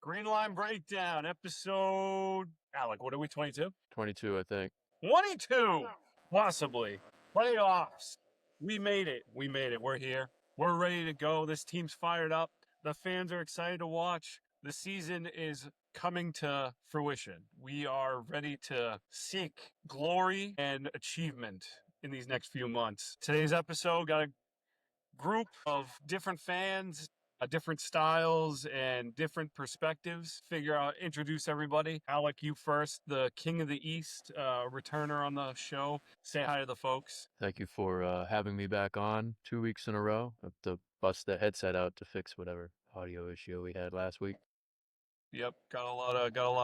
Green Line Breakdown, episode, Alec, what are we, 22? 22, I think. 22, possibly. Playoffs. We made it. We're here. We're ready to go. This team's fired up. The fans are excited to watch. The season is coming to fruition. We are ready to seek glory and achievement in these next few months. Today's episode got a group of different fans, different styles and different perspectives. Introduce everybody. Alec, you first, the King of the East, returner on the show. Say hi to the folks. Thank you for having me back on 2 weeks in a row. I have to bust the headset out to fix whatever audio issue we had last week. Yep, got a lot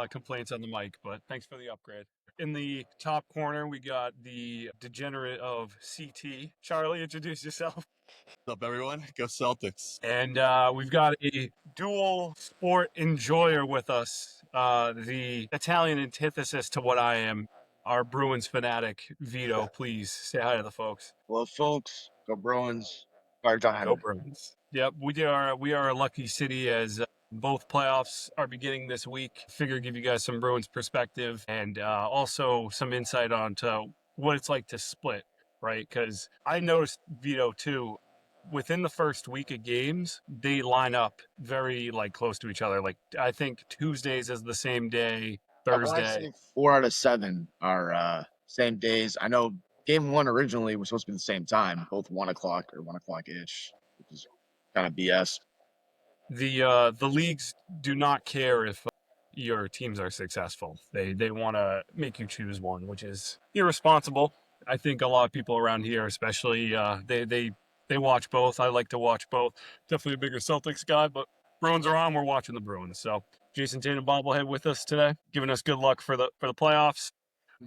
of complaints on the mic, but thanks for the upgrade. In the top corner, we got the degenerate of CT. Charlie, introduce yourself. What's up, everyone? Go Celtics. And we've got a dual sport enjoyer with us, the Italian antithesis to what I am, our Bruins fanatic, Vito. Please say hi to the folks. Hello, folks. Go Bruins. Fire time. Go Bruins. Yep, we are a lucky city as both playoffs are beginning this week. Figure give you guys some Bruins perspective and also some insight onto what it's like to split, right? Because I noticed, Vito, too, within the first week of games, they line up very close to each other. Like I think Tuesdays is the same day, Thursday. 4 out of 7 are same days. I know game 1 originally was supposed to be the same time, both 1 o'clock or 1 o'clock ish, which is kind of BS. The leagues do not care if your teams are successful. They want to make you choose one, which is irresponsible. I think a lot of people around here, especially, they watch both. I like to watch both. Definitely a bigger Celtics guy, but Bruins are on. We're watching the Bruins. So Jason Tatum bobblehead with us today, giving us good luck for the playoffs.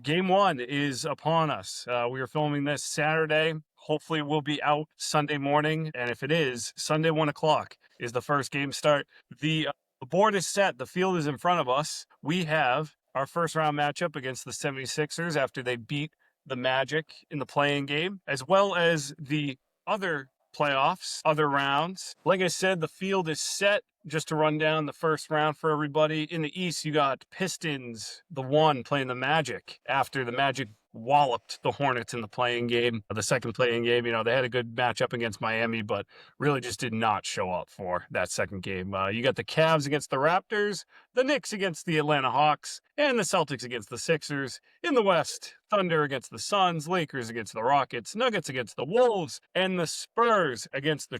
Game 1 is upon us. We are filming this Saturday. Hopefully we'll be out Sunday morning. And if it is, Sunday 1 o'clock is the first game start. The board is set. The field is in front of us. We have our first round matchup against the 76ers after they beat the Magic in the play-in game, as well as the other playoffs, other rounds. Like I said, the field is set. Just to run down the first round for everybody. In the East, you got Pistons, the 1 playing the Magic after the Magic walloped the Hornets in the play-in game, the second play-in game. You know, they had a good matchup against Miami, but really just did not show up for that second game. You got the Cavs against the Raptors, the Knicks against the Atlanta Hawks, and the Celtics against the Sixers. In the West, Thunder against the Suns, Lakers against the Rockets, Nuggets against the Wolves, and the Spurs against the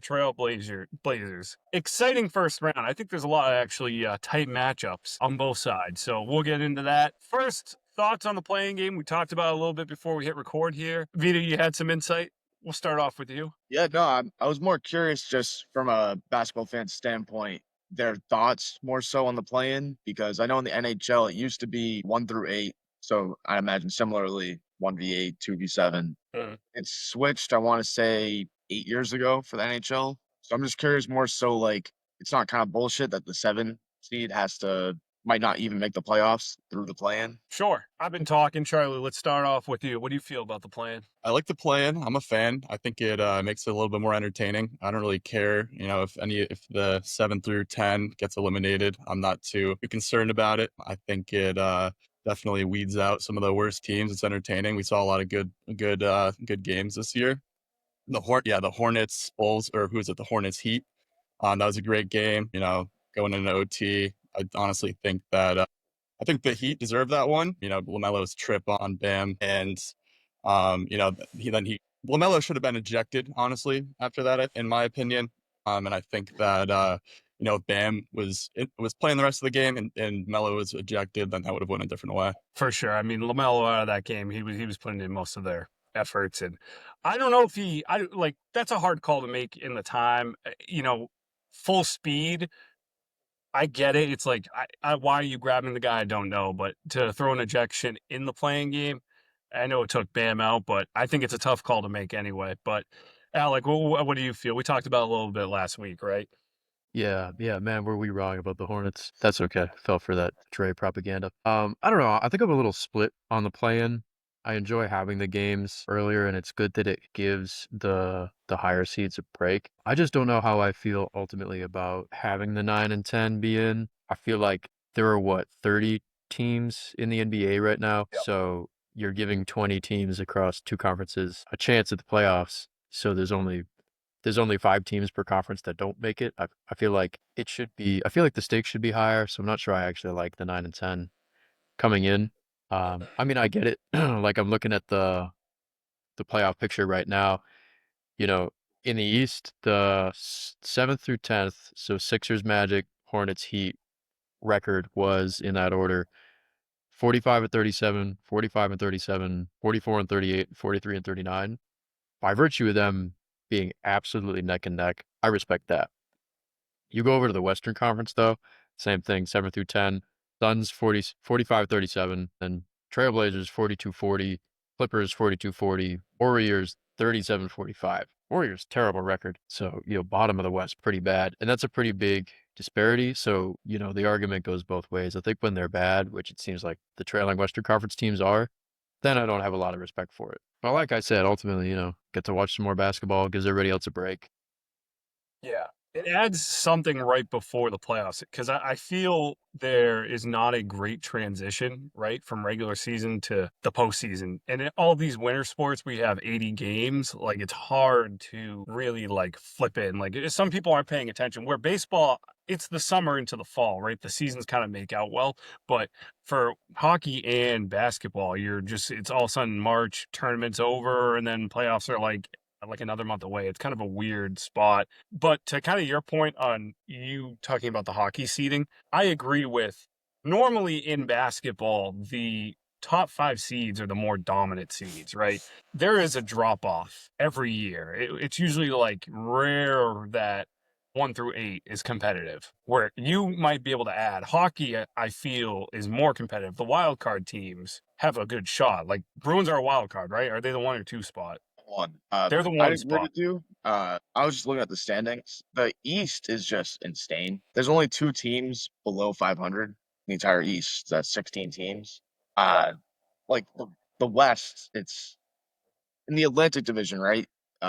Blazers. Exciting first round. I think there's a lot of actually tight matchups on both sides, so we'll get into that. First, thoughts on the play-in game. We talked about it a little bit before we hit record here. Vito, you had some insight. We'll start off with you. Yeah, no, I was more curious just from a basketball fan standpoint, their thoughts more so on the play-in, because I know in the NHL it used to be 1 through 8, so I imagine similarly 1v8, 2v7. It switched, I want to say 8 years ago for the NHL. So I'm just curious more so it's not kind of bullshit that the 7 seed might not even make the playoffs through the play-in. If I've been talking. Charlie, let's start off with you. What do you feel about the play-in? I like the play-in. I'm a fan. I think it makes it a little bit more entertaining. I don't really care, if the 7 through 10 gets eliminated. I'm not too concerned about it. I think it definitely weeds out some of the worst teams. It's entertaining. We saw a lot of good games this year. The Hornets Bulls, or who is it? The Hornets Heat. That was a great game. Going into OT. I honestly think that I think the Heat deserve that one. LaMelo's trip on Bam, and LaMelo should have been ejected. Honestly, after that, in my opinion, and I think that if Bam was playing the rest of the game and Melo was ejected, then that would have went a different way. For sure. I mean, LaMelo out of that game, he was putting in most of their efforts, and I don't know if that's a hard call to make in the time. Full speed. I get it. It's like, why are you grabbing the guy? I don't know. But to throw an ejection in the play-in game, I know it took Bam out, but I think it's a tough call to make anyway. But Alec, what do you feel? We talked about it a little bit last week, right? Yeah, man, were we wrong about the Hornets? That's okay. Fell for that Trey propaganda. I don't know. I think I'm a little split on the play-in. I enjoy having the games earlier, and it's good that it gives the higher seeds a break. I just don't know how I feel ultimately about having the 9 and 10 be in. I feel like there are, what, 30 teams in the NBA right now? Yep. So you're giving 20 teams across 2 conferences a chance at the playoffs. So there's only 5 teams per conference that don't make it. I feel like it should be, I feel like the stakes should be higher. So I'm not sure I actually like the 9 and 10 coming in. I mean, I get it. Like, I'm looking at the playoff picture right now. You know, in the East, the 7th through 10th, so Sixers, Magic, Hornets, Heat record was in that order: 45 and 37, 45 and 37, 44 and 38, 43 and 39. By virtue of them being absolutely neck and neck, I respect that. You go over to the Western Conference, though, same thing, 7 through 10. Suns 45-37, and Trailblazers 42-40, Clippers 42-40, Warriors 37-45. Warriors, terrible record. So, bottom of the West, pretty bad. And that's a pretty big disparity. So, the argument goes both ways. I think when they're bad, which it seems like the trailing Western Conference teams are, then I don't have a lot of respect for it. But like I said, ultimately, get to watch some more basketball, gives everybody else a break. Yeah. It adds something right before the playoffs because I feel there is not a great transition, right, from regular season to the postseason. And in all these winter sports, we have 80 games. Like, it's hard to really, like, flip it. And, like, some people aren't paying attention. Where baseball, it's the summer into the fall, right? The seasons kind of make out well. But for hockey and basketball, it's all of a sudden March, tournament's over, and then playoffs are like another month away. It's kind of a weird spot. But to kind of your point on you talking about the hockey seeding, I agree with normally in basketball, the top 5 seeds are the more dominant seeds, right? There is a drop off every year. It's usually like rare that 1 through 8 is competitive, where you might be able to add. Hockey, I feel, is more competitive. The wild card teams have a good shot. Like, Bruins are a wild card, right? Are they the 1 or 2 spot? One. They're the I 1 agree spot. with you. I was just looking at the standings. The East is just insane. There's only 2 teams below 500. The entire East. That's 16 teams. Like the West, it's in the Atlantic Division, right?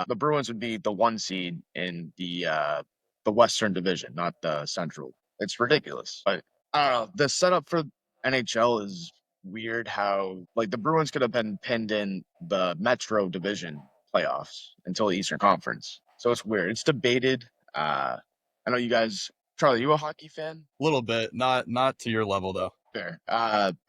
The Bruins would be the 1 seed in the Western Division, not the Central. It's ridiculous. But I don't know. The setup for NHL is weird. How, like, the Bruins could have been pinned in the Metro Division playoffs until the Eastern Conference. So it's weird. It's debated. I know you guys. Charlie, you a hockey fan? A little bit, not to your level though. Fair.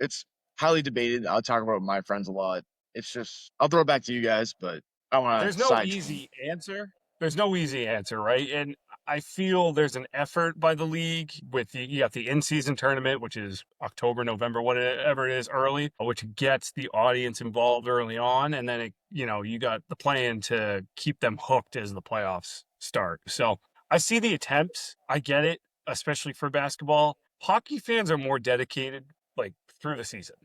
It's highly debated. I'll talk about it with my friends a lot. It's just I'll throw it back to you guys, but I want There's to no side. easy answer. There's no easy answer, right? And I feel there's an effort by the league with you got the in-season tournament, which is October, November, whatever it is, early, which gets the audience involved early on, and then you got the plan to keep them hooked as the playoffs start. So I see the attempts. I get it, especially for basketball. Hockey fans are more dedicated, like, through the season.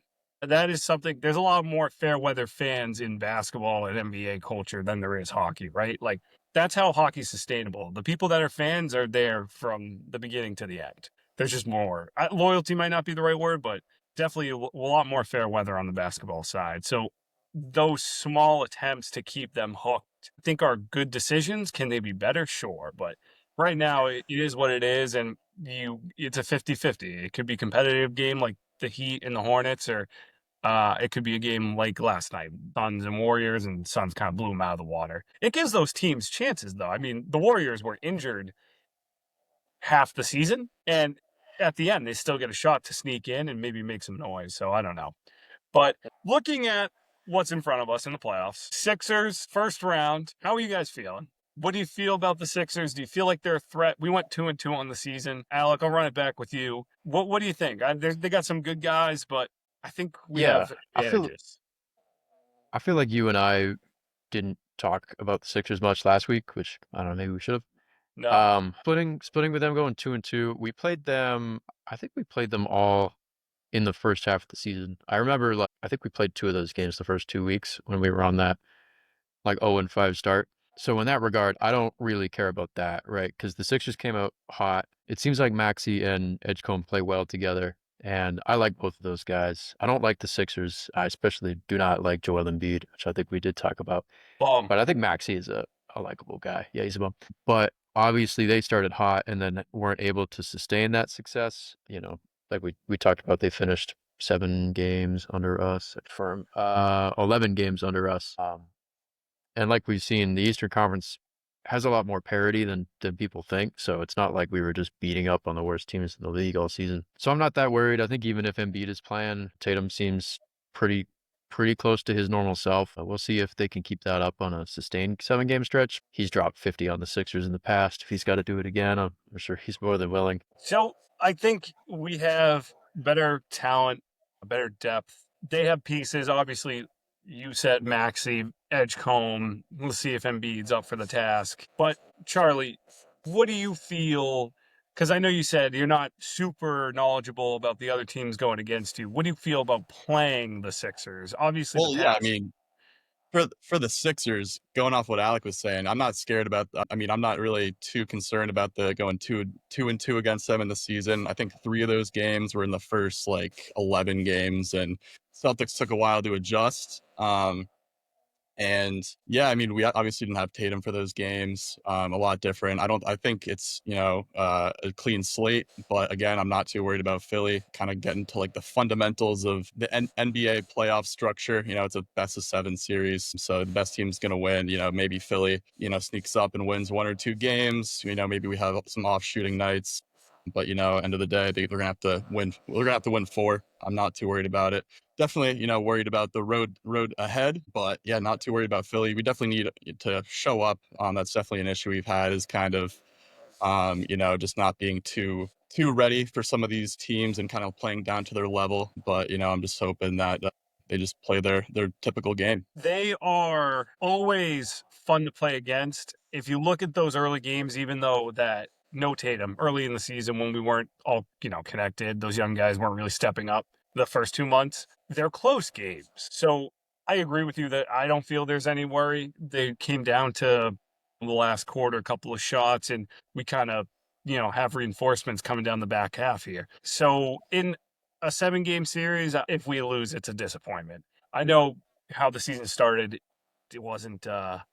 That is something. There's a lot more fair weather fans in basketball and NBA culture than there is hockey, right? Like, that's how hockey's sustainable. The people that are fans are there from the beginning to the end. There's just more. Loyalty might not be the right word, but definitely a lot more fair weather on the basketball side. So those small attempts to keep them hooked, I think, are good decisions. Can they be better? Sure. But right now, it is what it is. And it's a 50-50. It could be a competitive game like the Heat and the Hornets, or it could be a game like last night, Suns and Warriors, and Suns kind of blew them out of the water. It gives those teams chances, though. I mean, the Warriors were injured half the season, and at the end, they still get a shot to sneak in and maybe make some noise. So I don't know. But looking at what's in front of us in the playoffs, Sixers, first round, how are you guys feeling? What do you feel about the Sixers? Do you feel like they're a threat? We went 2-2 on the season. Alec, I'll run it back with you. What do you think? They got some good guys, but I think we Yeah, have I feel advantages. I feel like you and I didn't talk about the Sixers much last week, which I don't know, maybe we should have. No. Splitting with them, going 2-2. We played them. I think we played them all in the first half of the season. I remember, like, I think we played 2 of those games the first 2 weeks when we were on that, like, 0-5 start. So in that regard, I don't really care about that, right? Because the Sixers came out hot. It seems like Maxey and Edgecombe play well together. And I like both of those guys. I don't like the Sixers. I especially do not like Joel Embiid, which I think we did talk about. Bomb. But I think Maxey is a likable guy. Yeah, he's a bum. But obviously they started hot and then weren't able to sustain that success. Like we talked about, they finished 7 games under us, 11 games under us. And like we've seen, the Eastern Conference has a lot more parity than people think. So it's not like we were just beating up on the worst teams in the league all season. So I'm not that worried. I think even if Embiid is playing, Tatum seems pretty close to his normal self. We'll see if they can keep that up on a sustained 7-game stretch. He's dropped 50 on the Sixers in the past. If he's got to do it again, I'm sure he's more than willing. So I think we have better talent, better depth. They have pieces. Obviously, you said Maxey, Edgecombe. We'll see if Embiid's up for the task. But Charlie, what do you feel? Because I know you said you're not super knowledgeable about the other teams going against you. What do you feel about playing the Sixers? Obviously, Well, the yeah, I past. mean, for the Sixers, going off what Alec was saying, I'm not scared about. I mean, I'm not really too concerned about the going 2-2 against them in the season. I think 3 of those games were in the first like 11 games, and Celtics took a while to adjust. And yeah, I mean, we obviously didn't have Tatum for those games. A lot different. I think it's, a clean slate, but again, I'm not too worried about Philly kind of getting to like the fundamentals of the NBA playoff structure. It's a best of 7 series. So the best team's going to win. Maybe Philly, sneaks up and wins 1 or 2 games. Maybe we have some off shooting nights, but end of the day, they're going to have to win. We're going to have to win 4. I'm not too worried about it. Definitely, worried about the road ahead, but yeah, not too worried about Philly. We definitely need to show up. That's definitely an issue we've had, is kind of, just not being too ready for some of these teams and kind of playing down to their level. But I'm just hoping that they just play their typical game. They are always fun to play against. If you look at those early games, even though that no Tatum early in the season when we weren't all, connected, those young guys weren't really stepping up the first 2 months, they're close games. So I agree with you that I don't feel there's any worry. They came down to the last quarter, a couple of shots, and we kind of, have reinforcements coming down the back half here. So in a 7-game series, if we lose, it's a disappointment. I know how the season started. It wasn't a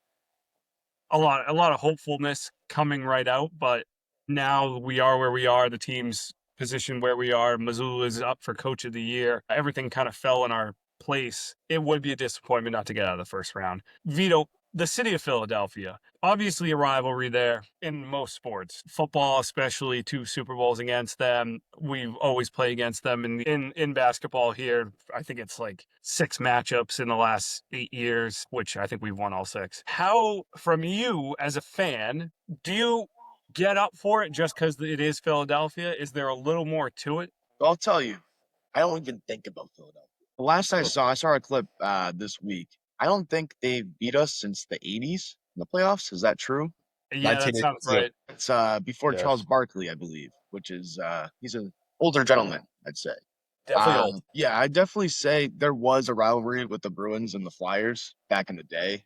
lot of hopefulness coming right out, but now we are where we are. The team's positioned where we are. Mazzulla is up for Coach of the Year. Everything kind of fell in our place. It would be a disappointment not to get out of the first round. Vito, the city of Philadelphia, obviously a rivalry there in most sports, football especially. 2 Super Bowls against them. We've always played against them in basketball here. I think it's like 6 matchups in the last 8 years, which I think we've won all 6. How, from you as a fan, do you get up for it just because it is Philadelphia? Is there a little more to it? I'll tell you, I don't even think about Philadelphia. The last I saw a clip this week. I don't think they beat us since the 80s in the playoffs. Is that true? Yeah, that sounds 1982. right. It's before Yes. Charles Barkley, I believe, which is he's an older gentleman, I'd say. Definitely old. Yeah, I'd definitely say there was a rivalry with the Bruins and the Flyers back in the day.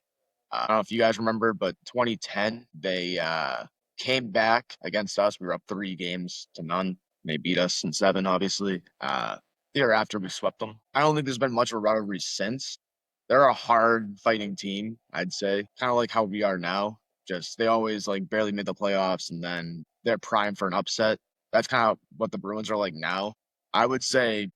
I don't know if you guys remember, but 2010, they came back against us. We were up 3-0. They beat us in 7, obviously. The year after, we swept them. I don't think there's been much of a rivalry since. They're a hard fighting team, I'd say, kind of like how we are now. Just they always like barely made the playoffs, and then they're primed for an upset. That's kind of what the Bruins are like now. I would say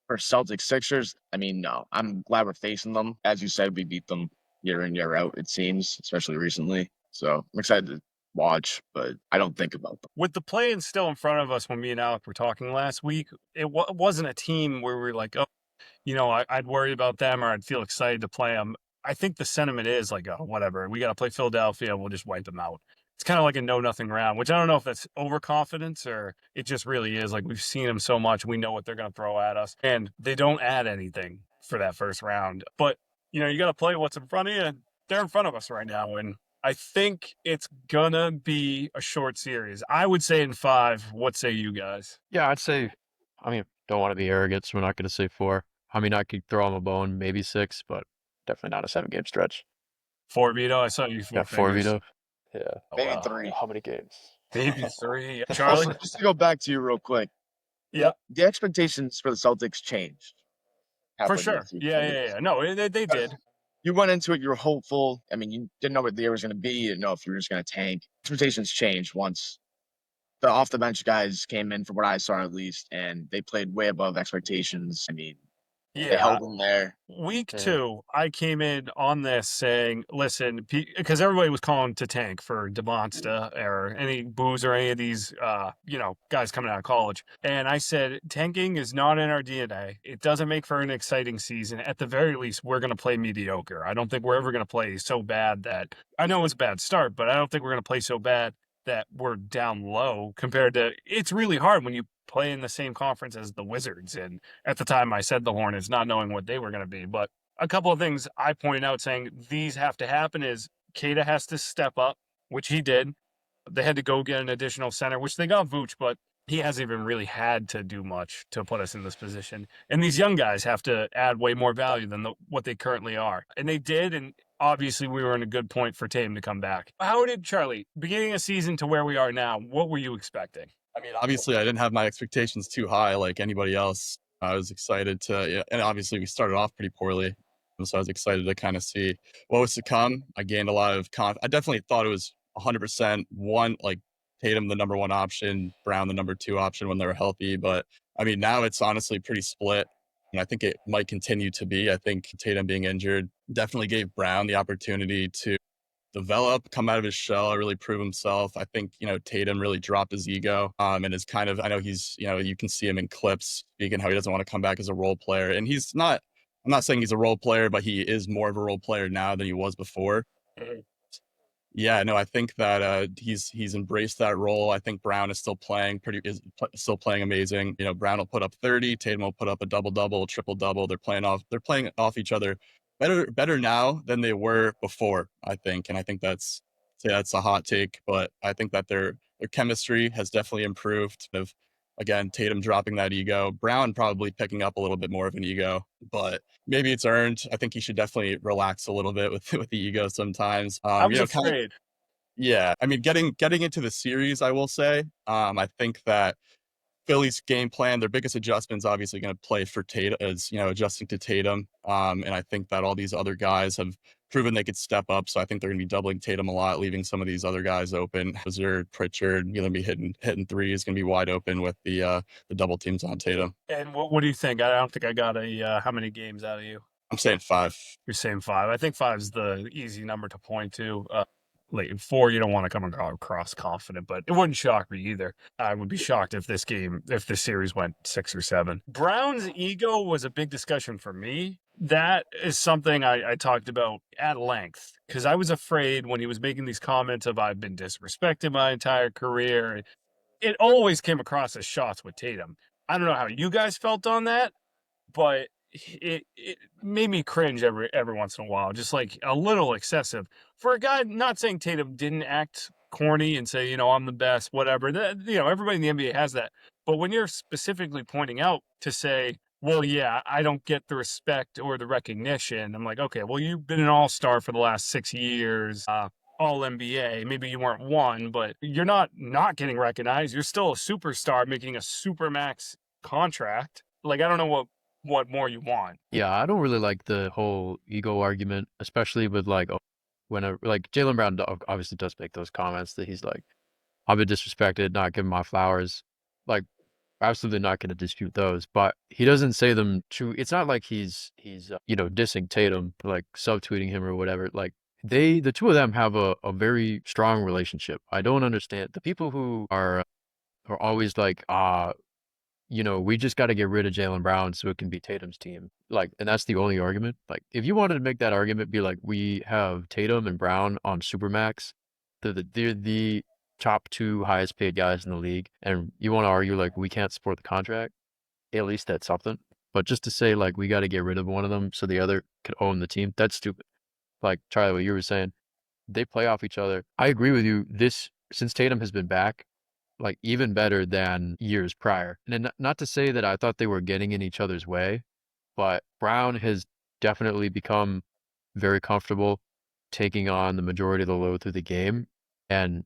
for Celtics Sixers, I mean, no, I'm glad we're facing them. As you said, we beat them year in, year out, it seems, especially recently. So I'm excited to watch, but I don't think about them. With the play-in still in front of us when me and Alec were talking last week, it wasn't a team where we were like, oh, I'd worry about them or I'd feel excited to play them. I think the sentiment is like, oh, whatever. We got to play Philadelphia. We'll just wipe them out. It's kind of like a know-nothing round, which I don't know if that's overconfidence or it just really is. Like, we've seen them so much. We know what they're going to throw at us. And they don't add anything for that first round. But, you got to play what's in front of you. They're in front of us right now. And I think it's going to be a short series. I would say in 5. What say you guys? Yeah, I'd say, don't want to be arrogant, so we're not going to say 4. I could throw them a bone, maybe 6, but definitely not a 7-game stretch. 4, Vito? I saw you 4 Yeah, 4, fingers. Vito. Yeah. Maybe wow. 3. How many games? Maybe 3. Charlie? Also, just to go back to you real quick, Yeah, The expectations for the Celtics changed for halfway through the sure. season, Yeah, at yeah, least. yeah. No, they did. You went into it, you were hopeful. I mean, you didn't know what the year was going to be. You didn't know if you were just going to tank. Expectations changed once the off the bench guys came in, from what I saw at least, and they played way above expectations. I mean, they Yeah. held in there. Week Yeah. 2, I came in on this saying, listen, because everybody was calling to tank for DeMonsta or any Booz or any of these, guys coming out of college. And I said, tanking is not in our DNA. It doesn't make for an exciting season. At the very least, we're going to play mediocre. I don't think we're ever going to play so bad that, I know it's a bad start, but I don't think we're going to play so bad that we're down low compared to, it's really hard when you play in the same conference as the Wizards. And at the time, I said the Hornets, not knowing what they were going to be. But a couple of things I pointed out saying these have to happen is Keita has to step up, which he did. They had to go get an additional center, which they got Vooch, but he hasn't even really had to do much to put us in this position. And these young guys have to add way more value than what they currently are. And they did, and obviously we were in a good point for Tatum to come back. How did Charlie, beginning of season to where we are now, what were you expecting? I mean, obviously, I didn't have my expectations too high like anybody else. I was excited to, yeah, and obviously, we started off pretty poorly. So I was excited to kind of see what was to come. I gained a lot of confidence. I definitely thought it was 100% like Tatum, the number one option, Brown, the number two option when they were healthy. But I mean, now it's honestly pretty split. And I think it might continue to be. I think Tatum being injured definitely gave Brown the opportunity to develop, come out of his shell, really prove himself. I think, Tatum really dropped his ego and is kind of, I know he's, you can see him in clips speaking how he doesn't want to come back as a role player. And he's not, I'm not saying he's a role player, but he is more of a role player now than he was before. Yeah, no, I think that he's embraced that role. I think Brown is still playing still playing amazing. Brown will put up 30, Tatum will put up a double-double, triple-double. They're playing off each other better now than they were before, I think. And I think that's a hot take, but I think that their chemistry has definitely improved. Again, Tatum dropping that ego, Brown probably picking up a little bit more of an ego, but maybe it's earned. I think he should definitely relax a little bit with with the ego sometimes. I was Kind of, afraid. yeah. I mean, getting into the series, I will say, I think that Philly's game plan, their biggest adjustment is obviously going to play for Tatum, is adjusting to Tatum. And I think that all these other guys have proven they could step up. So I think they're going to be doubling Tatum a lot, leaving some of these other guys open. Wizard, Pritchard, going to be hitting threes, going to be wide open with the double teams on Tatum. And what do you think? I don't think I got how many games out of you. I'm saying 5. You're saying 5. I think 5 is the easy number to point to. Like 4, you don't want to come across confident, but it wouldn't shock me either. I would be shocked if this series went 6 or 7. Brown's ego was a big discussion for me. That is something I talked about at length because I was afraid when he was making these comments of I've been disrespected my entire career. It always came across as shots with Tatum. I don't know how you guys felt on that, but it made me cringe every once in a while, just like a little excessive for a guy. Not saying Tatum didn't act corny and say, I'm the best, whatever. Everybody in the NBA has that. But when you're specifically pointing out to say, well, yeah, I don't get the respect or the recognition, I'm like, okay, well, you've been an all-star for the last 6 years, all NBA. Maybe you weren't one, but you're not getting recognized. You're still a superstar making a supermax contract. Like, I don't know what more you want. Yeah, I don't really like the whole ego argument, especially with like like Jaylen Brown obviously does make those comments that he's like, I've been disrespected, not given my flowers. Like, absolutely not going to dispute those, but he doesn't say them to. It's not like he's dissing Tatum, like subtweeting him or whatever. Like the two of them have a very strong relationship. I don't understand the people who are always like, we just got to get rid of Jaylen Brown so it can be Tatum's team. Like, and that's the only argument. Like, if you wanted to make that argument, be like, we have Tatum and Brown on Supermax. They're the top 2 highest paid guys in the league. And you want to argue, like, we can't support the contract. At least that's something. But just to say, like, we got to get rid of one of them so the other could own the team, that's stupid. Like, Charlie, what you were saying, they play off each other. I agree with you. Since Tatum has been back, like even better than years prior. And not to say that I thought they were getting in each other's way, but Brown has definitely become very comfortable taking on the majority of the load through the game. And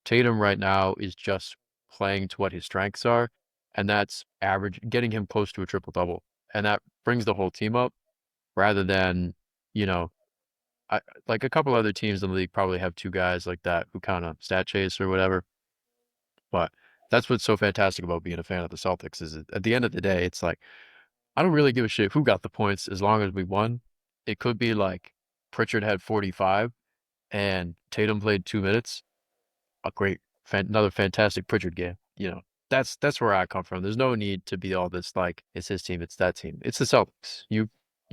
Tatum right now is just playing to what his strengths are. and that's getting him close to a triple-double. And that brings the whole team up rather than, you know, like a couple other teams in the league probably have two guys like that who kind of stat chase or whatever. But that's what's so fantastic about being a fan of the Celtics is at the end of the day, it's like, I don't really give a shit who got the points as long as we won. It could be like Pritchard had 45 and Tatum played 2 minutes. Another fantastic Pritchard game. You know, that's where I come from. There's no need to be all this like it's his team, it's that team. It's the Celtics. You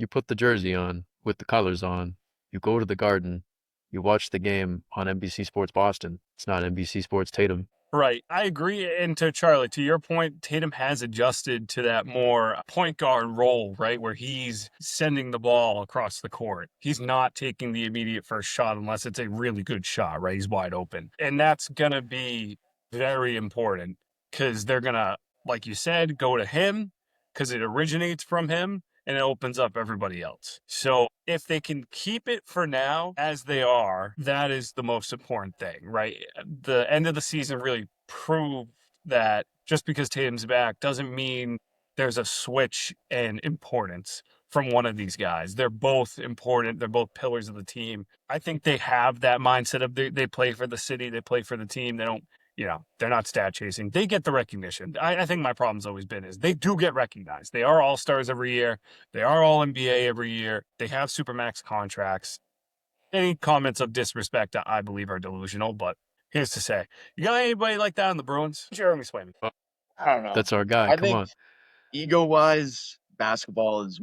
put the jersey on with the colors on. You go to the Garden. You watch the game on NBC Sports Boston. It's not NBC Sports Tatum. Right. I agree. And to Charlie, to your point, Tatum has adjusted to that more point guard role, right? Where he's sending the ball across the court. He's not taking the immediate first shot unless it's a really good shot, right? He's wide open. And that's going to be very important because they're going to, like you said, go to him because it originates from him and it opens up everybody else. So if they can keep it for now as they are, that is the most important thing, right? The end of the season really proved that just because Tatum's back doesn't mean there's a switch in importance from one of these guys. They're both important. They're both pillars of the team. I think they have that mindset of they play for the city, they play for the team. They don't, they're not stat chasing. They get the recognition. I think my problem's always been is they do get recognized. They are all-stars every year. They are all NBA every year. They have supermax contracts. Any comments of disrespect, I believe, are delusional, but here's to say. You got anybody like that on the Bruins? Jeremy Swayman. I don't know. That's our guy. I Come think on. ego-wise, basketball is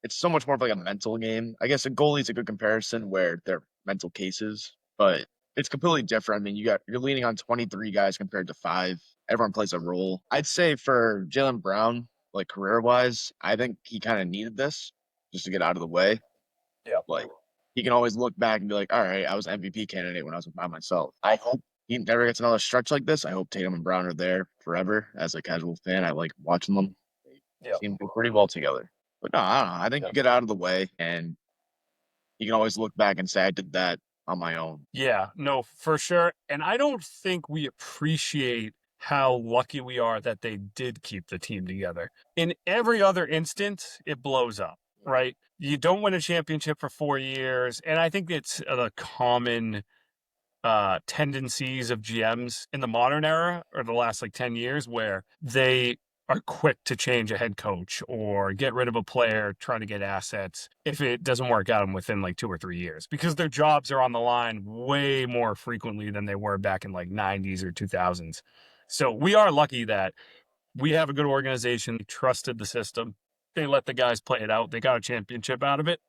it's so much more of like a mental game. I guess a goalie's a good comparison where they're mental cases, but it's completely different. I mean, you're leaning on 23 guys compared to 5. Everyone plays a role. I'd say for Jaylen Brown, like career-wise, I think he kind of needed this just to get out of the way. Yeah. Like he can always look back and be like, all right, I was MVP candidate when I was by myself. I hope he never gets another stretch like this. I hope Tatum and Brown are there forever. As a casual fan, I like watching them. They seem to do pretty well together. But no, I don't know. I think you get out of the way and you can always look back and say, I did that on my own. Yeah, no, for sure. And I don't think we appreciate how lucky we are that they did keep the team together. In every other instance, it blows up, right? You don't win a championship for 4 years. And I think it's the common tendencies of GMs in the modern era or the last 10 years where they are quick to change a head coach or get rid of a player trying to get assets if it doesn't work out within 2 or 3 years because their jobs are on the line way more frequently than they were back in 90s or 2000s. So we are lucky that we have a good organization. They trusted the system. They let the guys play it out. They got a championship out of it.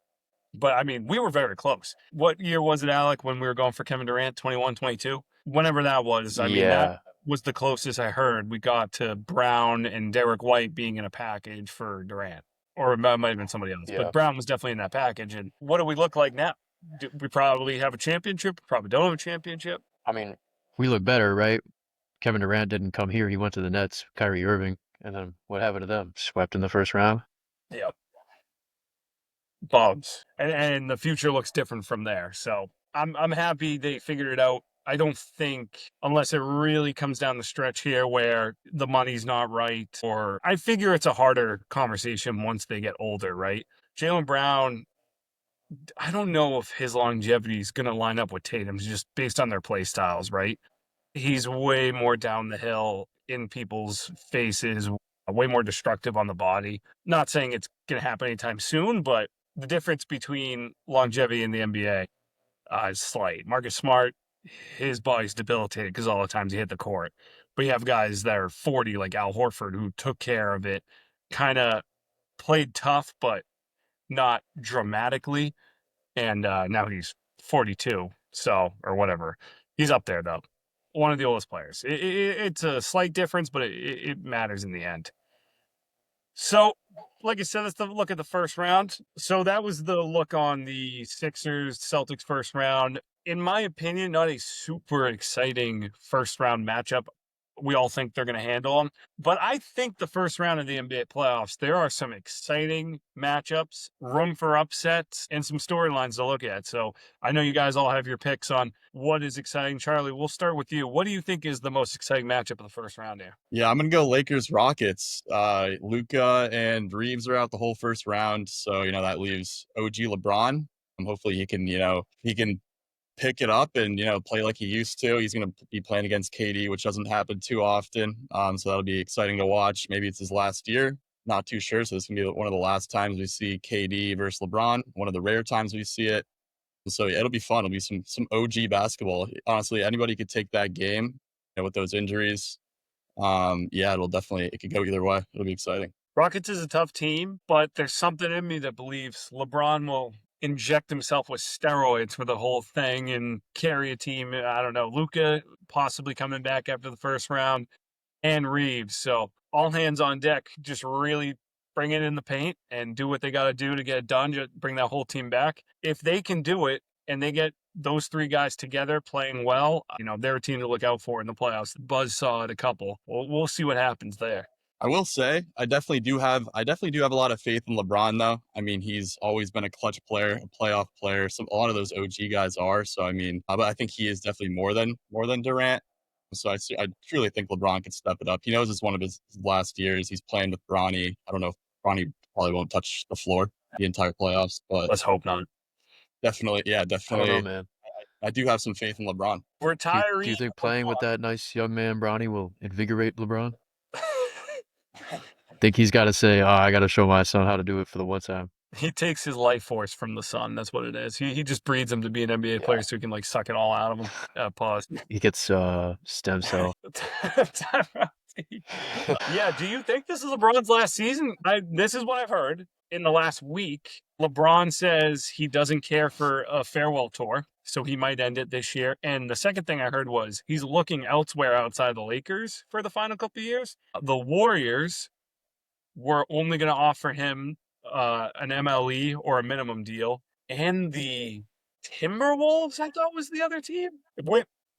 But, I mean, we were very close. What year was it, Alec, when we were going for Kevin Durant, 21, 22? Whenever that was. I mean, that was the closest I heard we got to Brown and Derek White being in a package for Durant. Or it might have been somebody else. Yeah. But Brown was definitely in that package. And what do we look like now? Do we probably have a championship? Probably don't have a championship. I mean, we look better, right? Kevin Durant didn't come here. He went to the Nets, Kyrie Irving. And then what happened to them? Swept in the first round? Yep. Bums. And the future looks different from there. So I'm happy they figured it out. I don't think, unless it really comes down the stretch here where the money's not right, or I figure it's a harder conversation once they get older, right? Jaylen Brown, I don't know if his longevity is going to line up with Tatum's just based on their play styles, right? He's way more down the hill in people's faces, way more destructive on the body. Not saying it's going to happen anytime soon, but the difference between longevity in the NBA is slight. Marcus Smart, his body's debilitated because all the times he hit the court. But you have guys that are 40, like Al Horford, who took care of it, kind of played tough, but not dramatically. And now he's 42, or whatever. He's up there, though. One of the oldest players. It's a slight difference, but it matters in the end. So, like I said, let's look at the first round. So that was the look on the Sixers Celtics first round. In my opinion, not a super exciting first round matchup we all think they're going to handle them. But I think the first round of the NBA playoffs, there are some exciting matchups, room for upsets, and some storylines to look at. So I know you guys all have your picks on what is exciting. Charlie, we'll start with you. What do you think is the most exciting matchup of the first round here? Yeah, I'm gonna go Lakers Rockets. Luca and Reeves are out the whole first round, so that leaves OG LeBron. Hopefully he can pick it up and play like he used to. He's going to be playing against KD, which doesn't happen too often. So that'll be exciting to watch. Maybe it's his last year. Not too sure. So this can be one of the last times we see KD versus LeBron. One of the rare times we see it. So yeah, it'll be fun. It'll be some OG basketball. Honestly, anybody could take that game. With those injuries. Yeah, it could go either way. It'll be exciting. Rockets is a tough team, but there's something in me that believes LeBron will inject himself with steroids for the whole thing and carry a team. I don't know. Luca possibly coming back after the first round and Reeves. So all hands on deck, just really bring it in the paint and do what they got to do to get it done, just bring that whole team back. If they can do it and they get those three guys together playing well, they're a team to look out for in the playoffs. Buzz saw it a couple. We'll see what happens there. I will say I definitely do have a lot of faith in LeBron though. I mean, he's always been a clutch player, a playoff player. A lot of those OG guys are. So I mean, but I think he is definitely more than Durant. So I truly think LeBron can step it up. He knows it's one of his last years. He's playing with Bronny. I don't know if Bronny probably won't touch the floor the entire playoffs, but let's hope not. Definitely. I don't know, man. I do have some faith in LeBron. Do you think playing with that nice young man Bronny will invigorate LeBron? Think he's got to say, I got to show my son how to do it for the one time. He takes his life force from the sun. That's what it is. He just breeds him to be an NBA player so he can suck it all out of him. Pause. He gets stem cell. Yeah. Do you think this is LeBron's last season? This is what I've heard in the last week. LeBron says he doesn't care for a farewell tour, so he might end it this year. And the second thing I heard was he's looking elsewhere outside the Lakers for the final couple of years. The Warriors were only going to offer him an MLE or a minimum deal. And the Timberwolves, I thought, was the other team.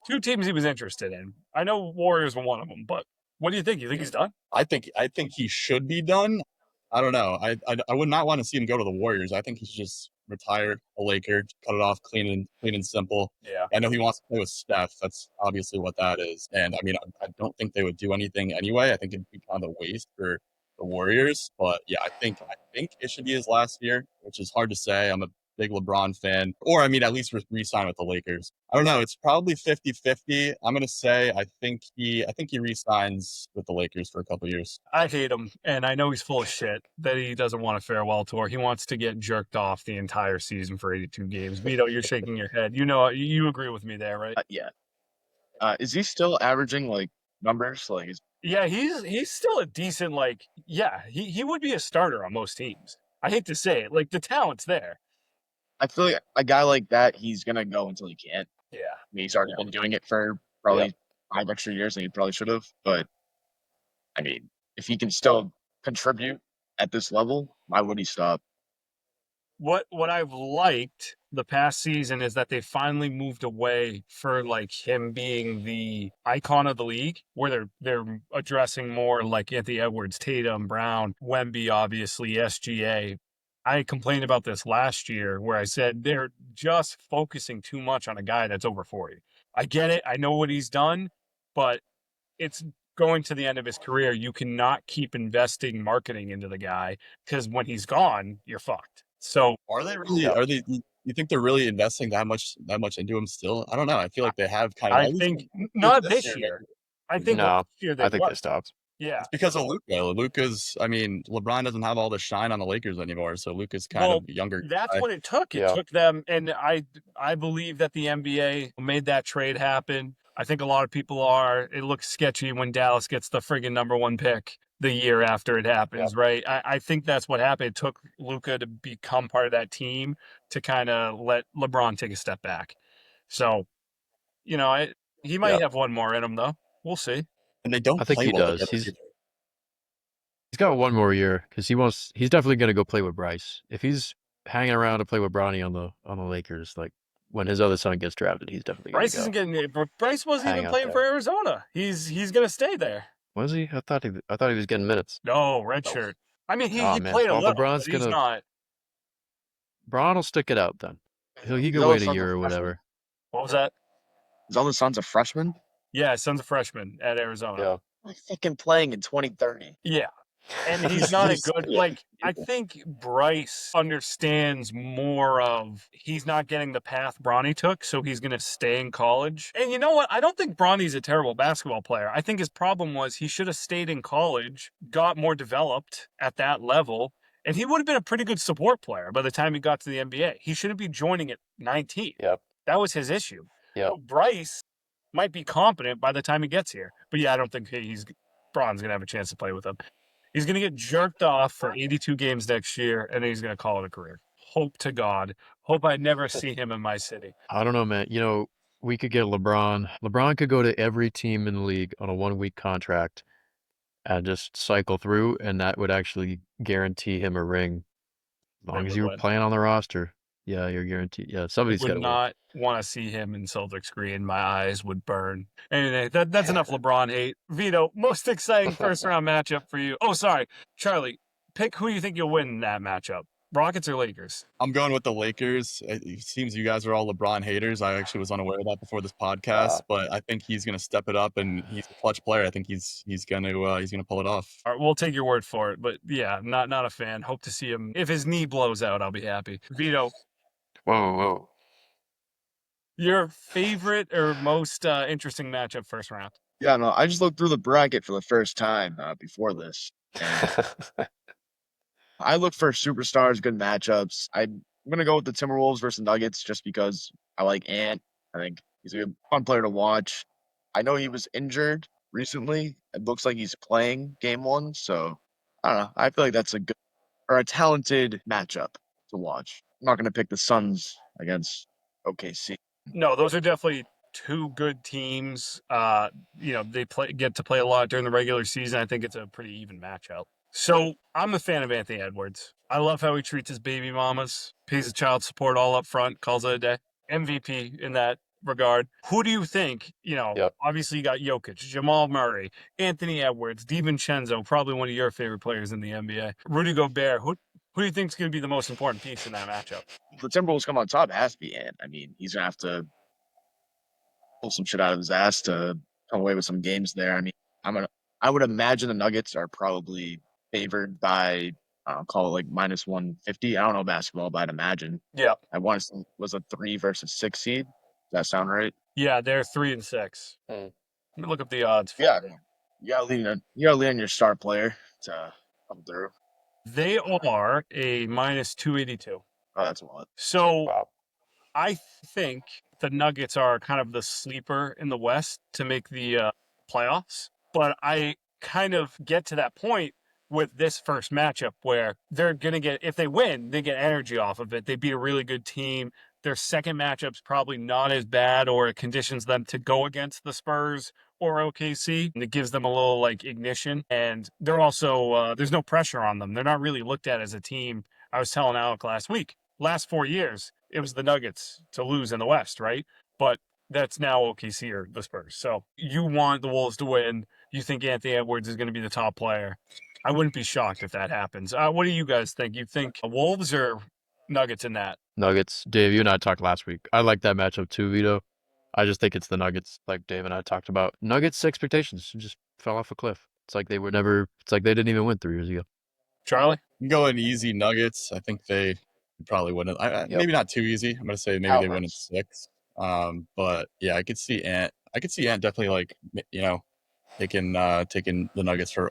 Two teams he was interested in. I know Warriors were one of them, but what do you think? You think he's done? I think he should be done. I don't know. I would not want to see him go to the Warriors. I think he should just retire a Laker, cut it off clean and simple. Yeah. I know he wants to play with Steph. That's obviously what that is. And I mean, I don't think they would do anything anyway. I think it'd be kind of a waste for the Warriors. But yeah, I think it should be his last year, which is hard to say. I'm a big LeBron fan, or I mean, at least re-sign with the Lakers. I don't know. It's probably 50-50. I'm going to say I think he re-signs with the Lakers for a couple of years. I hate him, and I know he's full of shit that he doesn't want a farewell tour. He wants to get jerked off the entire season for 82 games. Vito, you're shaking your head. You agree with me there, right? Yeah. Is he still averaging numbers? Yeah, he's still a decent he would be a starter on most teams. I hate to say it, the talent's there. I feel like a guy like that, he's gonna go until he can't. Yeah. I mean, he's already been doing it for probably 5 extra years, and he probably should have. But I mean, if he can still contribute at this level, why would he stop? What I've liked the past season is that they finally moved away for him being the icon of the league, where they're addressing more Anthony Edwards, Tatum, Brown, Wemby, obviously SGA. I complained about this last year where I said they're just focusing too much on a guy that's over 40. I get it. I know what he's done, but it's going to the end of his career. You cannot keep investing marketing into the guy because when he's gone, you're fucked. So are they really? Are they? You think they're really investing that much into him still? I don't know. I feel like they have kind of. I think not this year. I think last year they stopped. Yeah, it's because of Luka. Luka's. I mean, LeBron doesn't have all the shine on the Lakers anymore, so Luka's kind of younger. That's what it took. It took them, and I believe that the NBA made that trade happen. I think a lot of people are. It looks sketchy when Dallas gets the friggin' #1 pick the year after it happens, right? I think that's what happened. It took Luka to become part of that team to kind of let LeBron take a step back. So, he might have one more in him, though. We'll see. And they don't. I think he does. He's got one more year because he's definitely going to go play with Bryce. If he's hanging around to play with Bronny on the Lakers, when his other son gets drafted, he's definitely going Bryce to go. isn't getting. Bryce wasn't Hang even out playing there. for Arizona. He's gonna stay there. Was he? I thought he was getting minutes. No, red shirt. I mean, Oh, he man. played a Well, little, LeBron's but he's gonna. not. Bron will stick it out then. He His could other wait a son's year or freshman? whatever. What was that? His other son's a freshman? Yeah, his son's a freshman at Arizona. Yeah. Like fucking playing in 2030. Yeah. And he's not a good, like, I think Bryce understands more of he's not getting the path Bronny took, so he's going to stay in college. And you know what? I don't think Bronny's a terrible basketball player. I think his problem was he should have stayed in college, got more developed at that level, and he would have been a pretty good support player by the time he got to the NBA. He shouldn't be joining at 19. Yep. That was his issue. Yep. So Bryce might be competent by the time he gets here. But yeah, I don't think Bron's going to have a chance to play with him. He's going to get jerked off for 82 games next year, and then he's going to call it a career. Hope to God. Hope I never see him in my city. I don't know, man. You know, we could get LeBron. LeBron could go to every team in the league on a 1-week contract and just cycle through, and that would actually guarantee him a ring. As long as you were playing on the roster. Yeah, you're guaranteed. Yeah, somebody's got to Would win. not want to see him in Celtics green. My eyes would burn. Anyway, that's enough LeBron hate. Vito, most exciting first-round matchup for you. Oh, sorry. Charlie, pick who you think you'll win in that matchup. Rockets or Lakers? I'm going with the Lakers. It seems you guys are all LeBron haters. I actually was unaware of that before this podcast, but I think he's going to step it up, and he's a clutch player. I think he's going to pull it off. All right, we'll take your word for it. But yeah, not a fan. Hope to see him. If his knee blows out, I'll be happy. Vito, Whoa. your favorite or most interesting matchup first round? Yeah, no, I just looked through the bracket for the first time before this. And I look for superstars, good matchups. I'm going to go with the Timberwolves versus Nuggets just because I like Ant. I think he's a fun player to watch. I know he was injured recently. It looks like he's playing game one. So I don't know. I feel like that's a talented matchup to watch. I'm not going to pick the Suns against OKC. No, those are definitely two good teams. They get to play a lot during the regular season. I think it's a pretty even matchup. So I'm a fan of Anthony Edwards. I love how he treats his baby mamas, pays the child support all up front, calls it a day. MVP in that regard. Who do you think, Yep. Obviously you got Jokic, Jamal Murray, Anthony Edwards, DiVincenzo, probably one of your favorite players in the NBA, Rudy Gobert. Who do you think is going to be the most important piece in that matchup? The Timberwolves come on top, it has to be Ant. I mean, he's going to have to pull some shit out of his ass to come away with some games there. I mean, I would imagine the Nuggets are probably favored by call it like minus 150. I don't know basketball, but I'd imagine. Yeah. I want to was a 3 versus 6 seed. Does that sound right? Yeah, they're 3 and 6. Let me look up the odds. Yeah. You gotta lean on your star player to come through. They are a minus 282. Oh, that's a lot. So Wow. I think the Nuggets are kind of the sleeper in the West to make the playoffs. But I kind of get to that point with this first matchup where they're going to get, if they win, they get energy off of it. They beat a really good team. Their second matchup's probably not as bad, or it conditions them to go against the Spurs or OKC, and it gives them a little like ignition. And they're also, there's no pressure on them. They're not really looked at as a team. I was telling Alec last week, last 4 years, it was the Nuggets to lose in the West, right? But that's now OKC or the Spurs. So you want the Wolves to win. You think Anthony Edwards is going to be the top player. I wouldn't be shocked if that happens. What do you guys think? You think Wolves or Nuggets in that? Nuggets. Dave, you and I talked last week. I like that matchup too, Vito. I just think it's the Nuggets, like Dave and I talked about. Nuggets expectations just fell off a cliff. It's like they didn't even win 3 years ago. Charlie? I'm going easy Nuggets. I think they probably wouldn't. Maybe not too easy. I'm going to say maybe they win in 6. But yeah, I could see Ant definitely taking the Nuggets for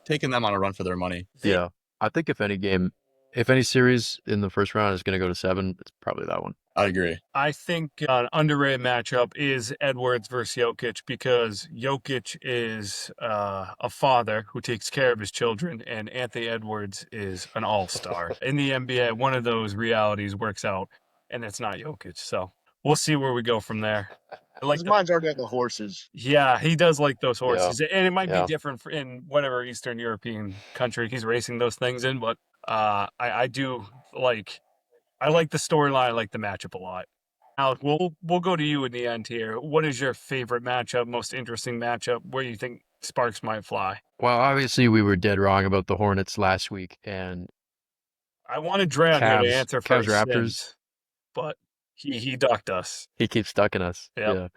taking them on a run for their money. Yeah. I think if any series in the first round is going to go to 7, it's probably that one. I agree. I think an underrated matchup is Edwards versus Jokic, because Jokic is a father who takes care of his children, and Anthony Edwards is an all-star. In the NBA, one of those realities works out, and it's not Jokic. So we'll see where we go from there. His mind's already on the horses. Yeah, he does like those horses. And it might Yeah. be different in whatever Eastern European country he's racing those things in, but I like the storyline. I like the matchup a lot. Alec, we'll go to you in the end here. What is your favorite matchup, most interesting matchup, where you think sparks might fly? Well, obviously we were dead wrong about the Hornets last week, and I wanted Dre on here to Cavs answer Cavs first Raptors. sins, but he ducked us. He keeps stucking us. Yep.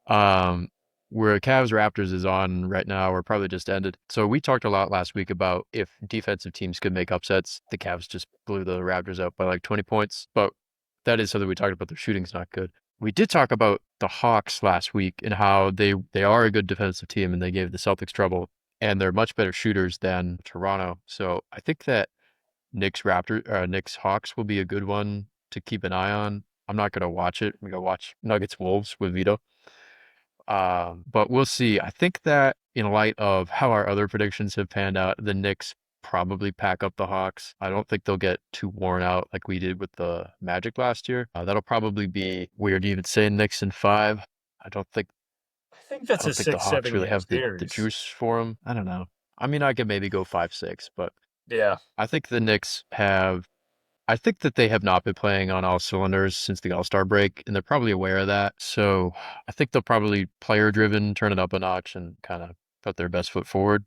Yeah. Where Cavs Raptors is on right now, or probably just ended. So we talked a lot last week about if defensive teams could make upsets. The Cavs just blew the Raptors out by like 20 points, but that is something we talked about. Their shooting's not good. We did talk about the Hawks last week and how they are a good defensive team and they gave the Celtics trouble, and they're much better shooters than Toronto. So I think that Knicks Hawks will be a good one to keep an eye on. I'm not gonna watch it. We go watch Nuggets Wolves with Vito. But we'll see. I think that in light of how our other predictions have panned out, the Knicks probably pack up the Hawks. I don't think they'll get too worn out like we did with the Magic last year. That'll probably be weird to even say Knicks in 5. I don't think I think I that's a don't think the 6, Hawks 7 really game have the series. juice for them. I don't know. I mean, I could maybe go 5-6, but Yeah. I think the Knicks have. I think that they have not been playing on all cylinders since the All-Star break, and they're probably aware of that. So I think they'll probably player-driven, turn it up a notch, and kind of put their best foot forward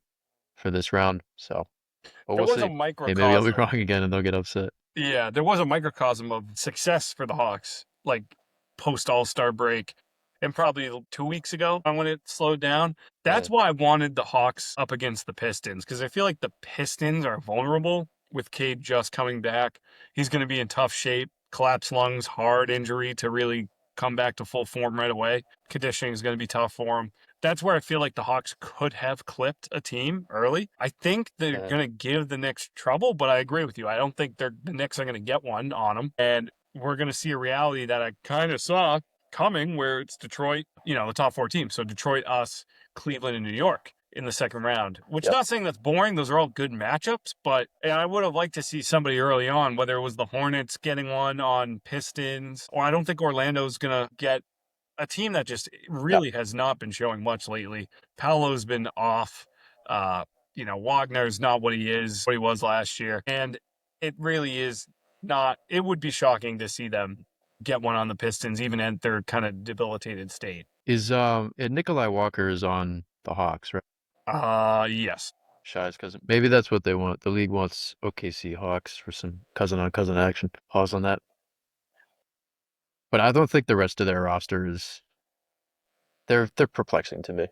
for this round. So, but There we'll was a see. Hey, maybe I'll be microcosm. wrong again, and they'll get upset. Yeah, there was a microcosm of success for the Hawks, like post All-Star break, and probably 2 weeks ago when it slowed down. That's why I wanted the Hawks up against the Pistons, because I feel like the Pistons are vulnerable with Cade just coming back. He's going to be in tough shape, collapsed lungs, hard injury to really come back to full form right away. Conditioning is going to be tough for him. That's where I feel like the Hawks could have clipped a team early. I think they're going to give the Knicks trouble, but I agree with you. I don't think the Knicks are going to get one on them. And we're going to see a reality that I kind of saw coming where it's Detroit, the top 4 teams. So Detroit, us, Cleveland, and New York in the second round, which Yep. not saying that's boring. Those are all good matchups, but I would have liked to see somebody early on, whether it was the Hornets getting one on Pistons, or I don't think Orlando's going to get a team that just really has not been showing much lately. Paolo's been off. Wagner's not what he was last year. And it really is not, it would be shocking to see them get one on the Pistons, even at their kind of debilitated state. Is and Nikolai Walker is on the Hawks, right? Yes. Shy's cousin. Maybe that's what they want. The league wants OKC Hawks for some cousin on cousin action. Pause on that. But I don't think the rest of their roster is. They're perplexing to me.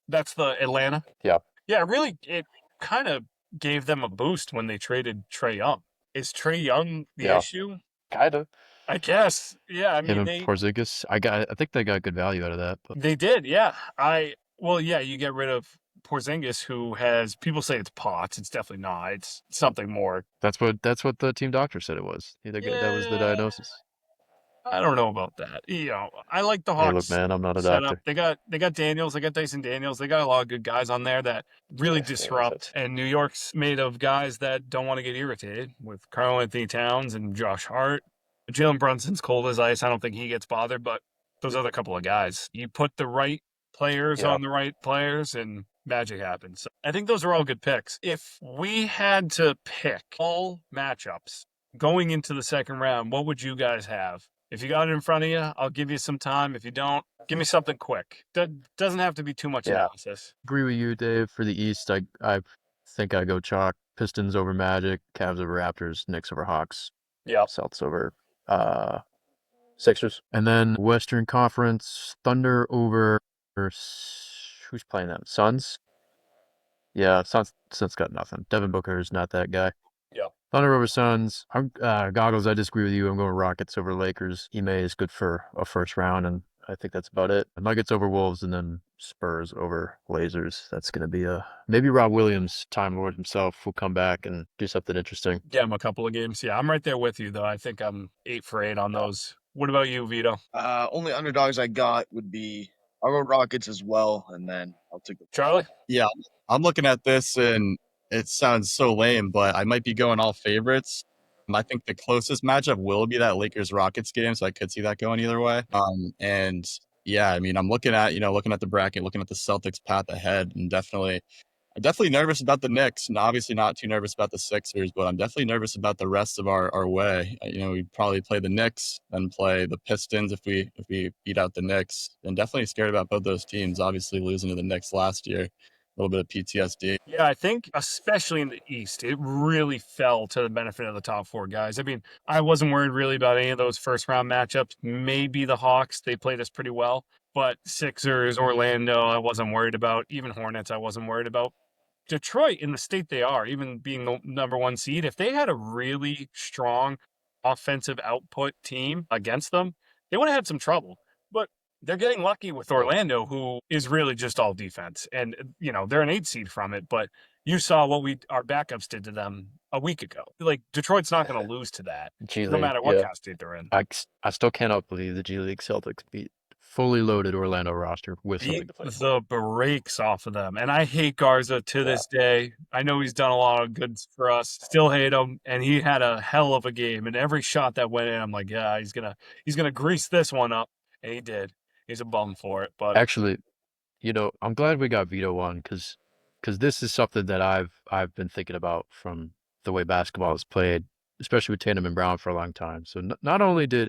That's the Atlanta? Yeah. Yeah, really, it kind of gave them a boost when they traded Trae Young. Is Trae Young the issue? Kind of. I guess. Yeah, I Him mean, and Porzingis. I think they got good value out of that. But they did, yeah. You get rid of Porzingis, who has, people say it's POTS. It's definitely not. It's something more. that's what the team doctor said it was. That was the diagnosis. I don't know about that. I like the Hey, Hawks. look, man, I'm not a Setup. doctor. They got Daniels. They got Dyson Daniels. They got a lot of good guys on there that really disrupt. And New York's made of guys that don't want to get irritated, with Karl Anthony Towns and Josh Hart. Jalen Brunson's cold as ice. I don't think he gets bothered, but those other couple of guys, you put the right players on the right players and magic happens. So I think those are all good picks. If we had to pick all matchups going into the second round, what would you guys have? If you got it in front of you, I'll give you some time. If you don't, give me something quick. Doesn't have to be too much analysis. Agree with you, Dave. For the East, I think I go chalk. Pistons over Magic, Cavs over Raptors, Knicks over Hawks, Celtics over Sixers. And then Western Conference, Thunder over who's playing them? Suns? Yeah, Suns got nothing. Devin Booker is not that guy. Yeah. Thunder over Suns. Goggles, I disagree with you. I'm going Rockets over Lakers. Ime is good for a first round, and I think that's about it. Nuggets over Wolves, and then Spurs over Blazers. That's going to be maybe Rob Williams, Time Lord himself, will come back and do something interesting. Get him a couple of games. Yeah, I'm right there with you, though. I think I'm 8 for 8 on those. What about you, Vito? Only underdogs I got would be, I'll go Rockets as well, and then I'll take the Charlie? Yeah, I'm looking at this and it sounds so lame, but I might be going all favorites. I think the closest matchup will be that Lakers Rockets game, so I could see that going either way. And yeah, I mean, I'm looking at the bracket, looking at the Celtics path ahead, and definitely, I'm definitely nervous about the Knicks, and obviously not too nervous about the Sixers, but I'm definitely nervous about the rest of our way. We'd probably play the Knicks, then play the Pistons if we beat out the Knicks, and definitely scared about both those teams. Obviously losing to the Knicks last year, a little bit of PTSD. Yeah, I think especially in the East, it really fell to the benefit of the top four guys. I mean, I wasn't worried really about any of those first round matchups. Maybe the Hawks, they played us pretty well, but Sixers, Orlando, I wasn't worried about. Even Hornets, I wasn't worried about. Detroit, in the state they are, even being the number one seed, if they had a really strong offensive output team against them, they would have had some trouble. But they're getting lucky with Orlando, who is really just all defense. And, they're an 8 seed from it, but you saw what our backups did to them a week ago. Like, Detroit's not going to lose to that, G no League, matter what yeah. Cal State they're in. I still cannot believe the G League Celtics beat fully loaded Orlando roster with something Beat to play for. the brakes off of them. And I hate Garza to this day. I know he's done a lot of good for us. Still hate him. And he had a hell of a game. And every shot that went in, I'm like, yeah, he's gonna grease this one up. And he did. He's a bum for it. But Actually, I'm glad we got Vito on because this is something that I've been thinking about from the way basketball is played, especially with Tatum and Brown for a long time. So not only did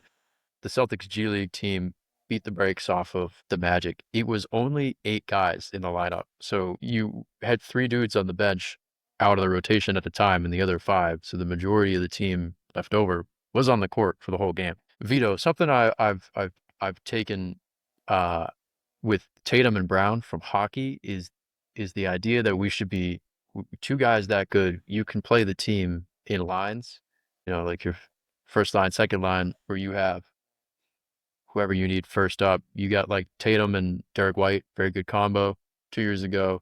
the Celtics G League team beat the brakes off of the Magic, it was only 8 guys in the lineup. So you had 3 dudes on the bench out of the rotation at the time and the other 5. So the majority of the team left over was on the court for the whole game. Vito, something I've taken with Tatum and Brown from hockey is the idea that we should be 2 guys that good. You can play the team in lines, like your first line, second line, where you have whoever you need first up. You got like Tatum and Derek White, very good combo 2 years ago.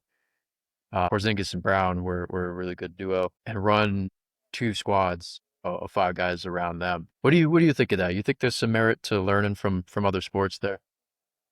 Porzingis and Brown were a really good duo, and run 2 squads of 5 guys around them. What do you think of that? You think there's some merit to learning from other sports there?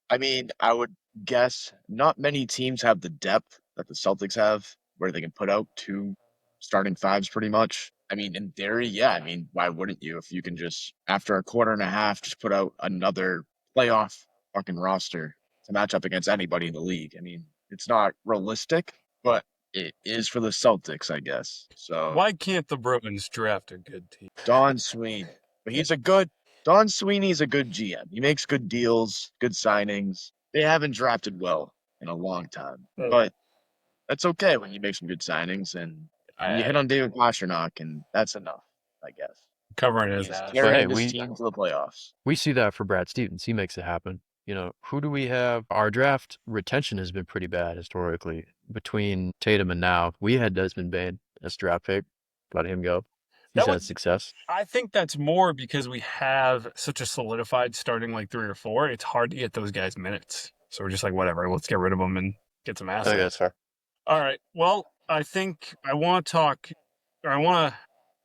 I mean, I would guess not many teams have the depth that the Celtics have, where they can put out 2 starting fives pretty much. I mean, in theory, yeah. I mean, why wouldn't you if you can just, after a quarter and a half, just put out another playoff fucking roster to match up against anybody in the league? I mean, it's not realistic, but it is for the Celtics, I guess. So why can't the Bruins draft a good team? Don Sweeney, but Don Sweeney's a good GM. He makes good deals, good signings. They haven't drafted well in a long time, but that's okay when you make some good signings and you hit on David Pastrnak, and that's enough, I guess. Covering his He's ass. But hey, carrying this team to the playoffs. we see that for Brad Stevens. He makes it happen. Who do we have? Our draft retention has been pretty bad historically. Between Tatum and now, we had Desmond Bane as draft pick. Let him go. He's had success. I think that's more because we have such a solidified starting like 3 or 4. It's hard to get those guys minutes. So we're just like, whatever, let's get rid of them and get some I assets. think that's fair. All right. Well, I think I want to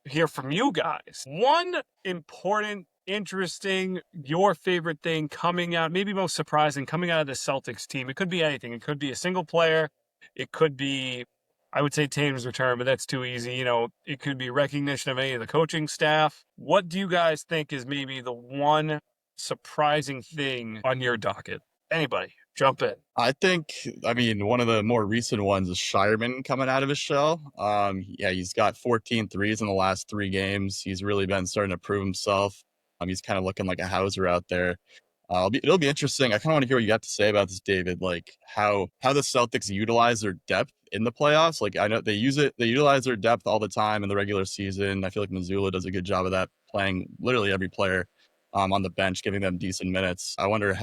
hear from you guys. One important, interesting, your favorite thing coming out, maybe most surprising, coming out of the Celtics team. It could be anything. It could be a single player. It could be, I would say, Tatum's return, but that's too easy. It could be recognition of any of the coaching staff. What do you guys think is maybe the one surprising thing on your docket? Anybody, jump in. I think, one of the more recent ones is Shireman coming out of his shell. He's got 14 threes in the last 3 games. He's really been starting to prove himself. He's kind of looking like a Hauser out there. It'll be interesting. I kind of want to hear what you got to say about this, David. Like how the Celtics utilize their depth in the playoffs. Like I know they utilize their depth all the time in the regular season. I feel like Missoula does a good job of that, playing literally every player on the bench, giving them decent minutes. I wonder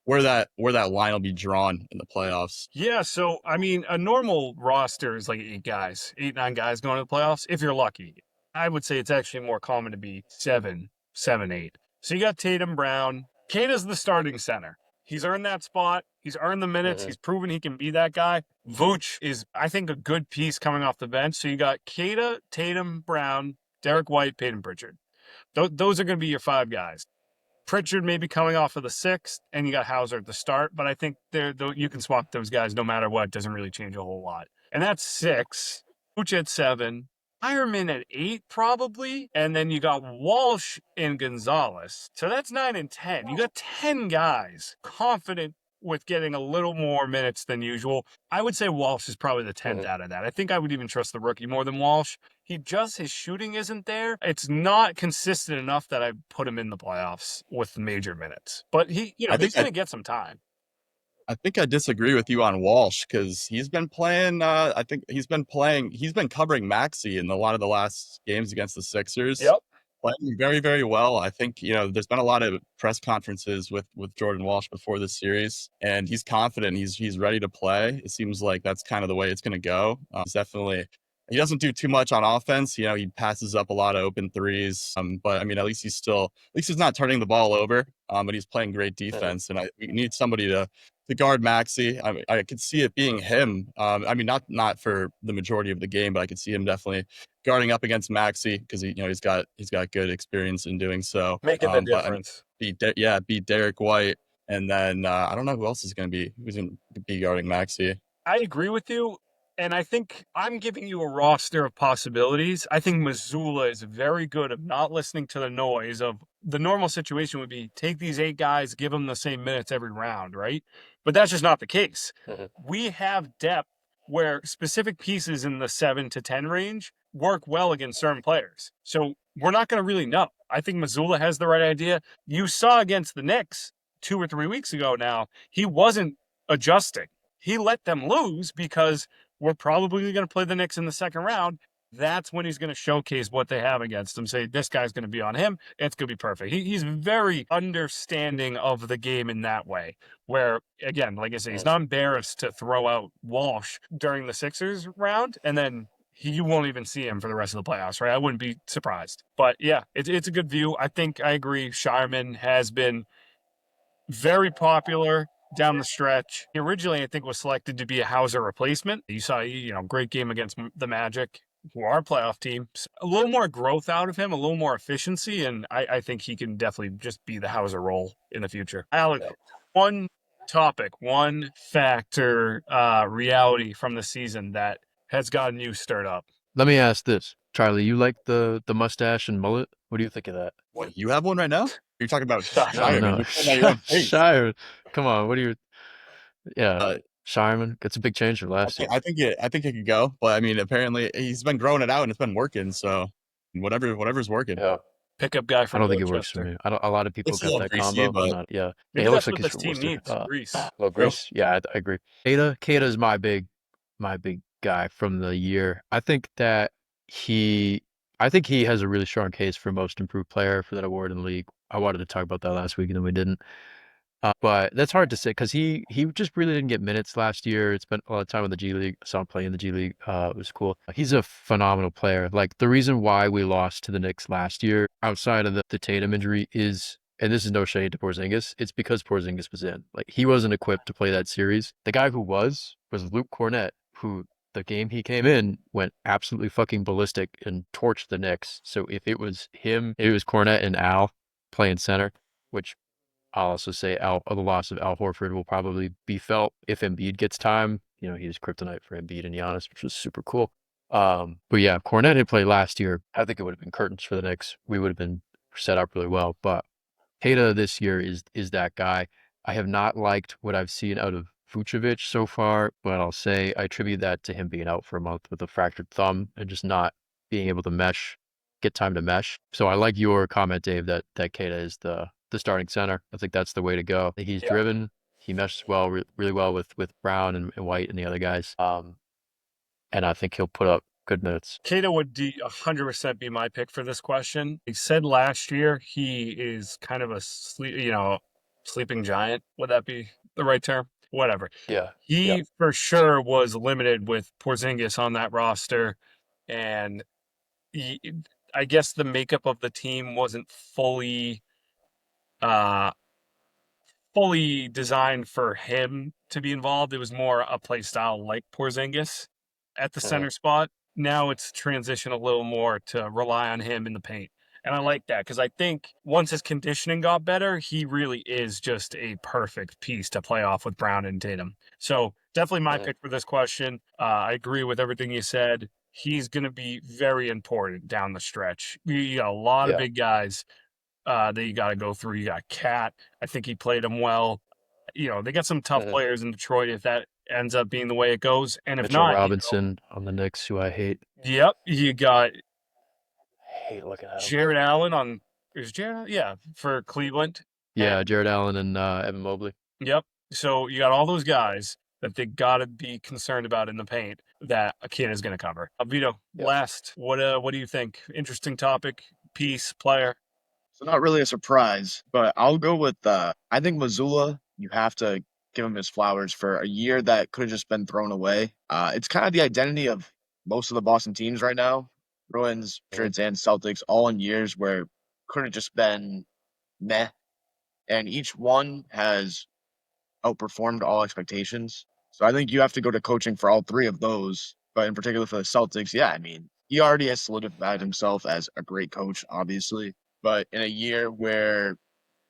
where that line will be drawn in the playoffs. Yeah, so a normal roster is like 8 guys, 8, 9 guys going to the playoffs, if you're lucky. I would say it's actually more common to be 7, 8. So you got Tatum, Brown. Kata's the starting center. He's earned that spot. He's earned the minutes. He's proven he can be that guy. Vooch is, I think, a good piece coming off the bench. So you got Kata, Tatum, Brown, Derek White, Peyton Pritchard. Those are going to be your 5 guys. Pritchard maybe coming off of the 6th, and you got Hauser at the start. But I think you can swap those guys no matter what. It doesn't really change a whole lot. And that's 6. Vooch at 7. Ironman at 8, probably. And then you got Walsh and Gonzalez. So that's 9 and 10. You got 10 guys confident with getting a little more minutes than usual. I would say Walsh is probably the 10th out of that. I think I would even trust the rookie more than Walsh. His shooting isn't there. It's not consistent enough that I put him in the playoffs with major minutes. But he's going to get some time. I think I disagree with you on Walsh because he's been playing. I think he's been covering Maxey in a lot of the last games against the Sixers. Yep. Playing very, very well. I think, there's been a lot of press conferences with Jordan Walsh before this series, and he's confident. He's ready to play. It seems like that's kind of the way it's going to go. He doesn't do too much on offense. He passes up a lot of open threes. But I mean, at least he's not turning the ball over. But he's playing great defense, and we need somebody to guard Maxey. I could see it being him. Not for the majority of the game, but I could see him definitely guarding up against Maxey because he's got good experience in doing so. Making the difference. Beat Derek White, and then I don't know who's going to be guarding Maxey. I agree with you. And I think I'm giving you a roster of possibilities. I think Mazzulla is very good at not listening to the noise of the normal situation would be take these 8 guys, give them the same minutes every round, right? But that's just not the case. We have depth where specific pieces in the 7 to 10 range work well against certain players. So we're not going to really know. I think Mazzulla has the right idea. You saw against the Knicks 2 or 3 weeks ago now, he wasn't adjusting. He let them lose because we're probably going to play the Knicks in the second round. That's when he's going to showcase what they have against him. Say, this guy's going to be on him. It's going to be perfect. He's very understanding of the game in that way. Where, again, like I say, he's not embarrassed to throw out Walsh during the Sixers round, and then you won't even see him for the rest of the playoffs, right? I wouldn't be surprised. But, yeah, it's a good view. I think I agree. Shireman has been very popular down the stretch. He originally, I think, was selected to be a Hauser replacement. You saw, great game against the Magic, who are a playoff team. A little more growth out of him, a little more efficiency, and I think he can definitely just be the Hauser role in the future. Alec, one topic, one factor, reality from the season that has gotten you stirred up. Let me ask this. Charlie, you like the mustache and mullet? What do you think of that? What, you have one right now? You're talking about Shireman. No. Shireman. Come on, what do you... Yeah, Shireman. It's a big change from last year. I think it could go, but I mean, apparently he's been growing it out and it's been working. So whatever's working. Yeah. Pickup guy from I don't think it works for me. A lot of people get that combo, but not. Yeah, maybe it looks like like this team needs Greece. Well, Greece. Yeah, I agree. Keita is my big guy from the year. I think he has a really strong case for most improved player for that award in the league. I wanted to talk about that last week and then we didn't. But that's hard to say because he just really didn't get minutes last year. It's been a lot of time in the G League. I saw him play in the G League. It was cool. He's a phenomenal player. Like the reason why we lost to the Knicks last year, outside of the Tatum injury, is, and this is no shade to Porzingis, it's because Porzingis was in. Like he wasn't equipped to play that series. The guy who was Luke Cornett, who the game he came in went absolutely fucking ballistic and torched the Knicks. So if it was him, it was Cornett and Al playing center, which I'll also say the loss of Al Horford will probably be felt if Embiid gets time. He's kryptonite for Embiid and Giannis, which was super cool. But yeah, if Cornette had played last year, I think it would have been curtains for the Knicks. We would have been set up really well. But Keita this year is that guy. I have not liked what I've seen out of Vucevic so far, but I'll say I attribute that to him being out for a month with a fractured thumb and just not being able to get time to mesh. So I like your comment, Dave, that Keita is the starting center. I think that's the way to go. He's driven. He meshes well, really well with Brown and White and the other guys. And I think he'll put up good minutes. Keita would 100% be my pick for this question. He said last year he is kind of a sleeping giant. Would that be the right term? Whatever. Yeah. He for sure was limited with Porzingis on that roster, and I guess the makeup of the team wasn't fully designed for him to be involved. It was more a play style like Porzingis at the center spot. Now it's transitioned a little more to rely on him in the paint. And I like that because I think once his conditioning got better, he really is just a perfect piece to play off with Brown and Tatum. So definitely my pick for this question. I agree with everything you said. He's going to be very important down the stretch. You got a lot of big guys that you got to go through. You got Cat. I think he played him well. they got some tough players in Detroit if that ends up being the way it goes. And if Mitchell not, Robinson on the Knicks, who I hate. yep, you got I hate looking at him. Jared Allen for Cleveland. Yeah, And, Jared Allen and Evan Mobley. yep. So you got all those guys that they got to be concerned about in the paint that a kid is going to cover. Vito, Yep. last, what do you think? Interesting topic, piece, player. So not really a surprise, but I'll go with I think Missoula, you have to give him his flowers for a year that could have just been thrown away. It's kind of the identity of most of the Boston teams right now. Bruins, Patriots, and Celtics, all in years where could have just been meh. And each one has outperformed all expectations. So I think you have to go to coaching for all three of those. But in particular for the Celtics, yeah, I mean, he already has solidified himself as a great coach, obviously. But in a year where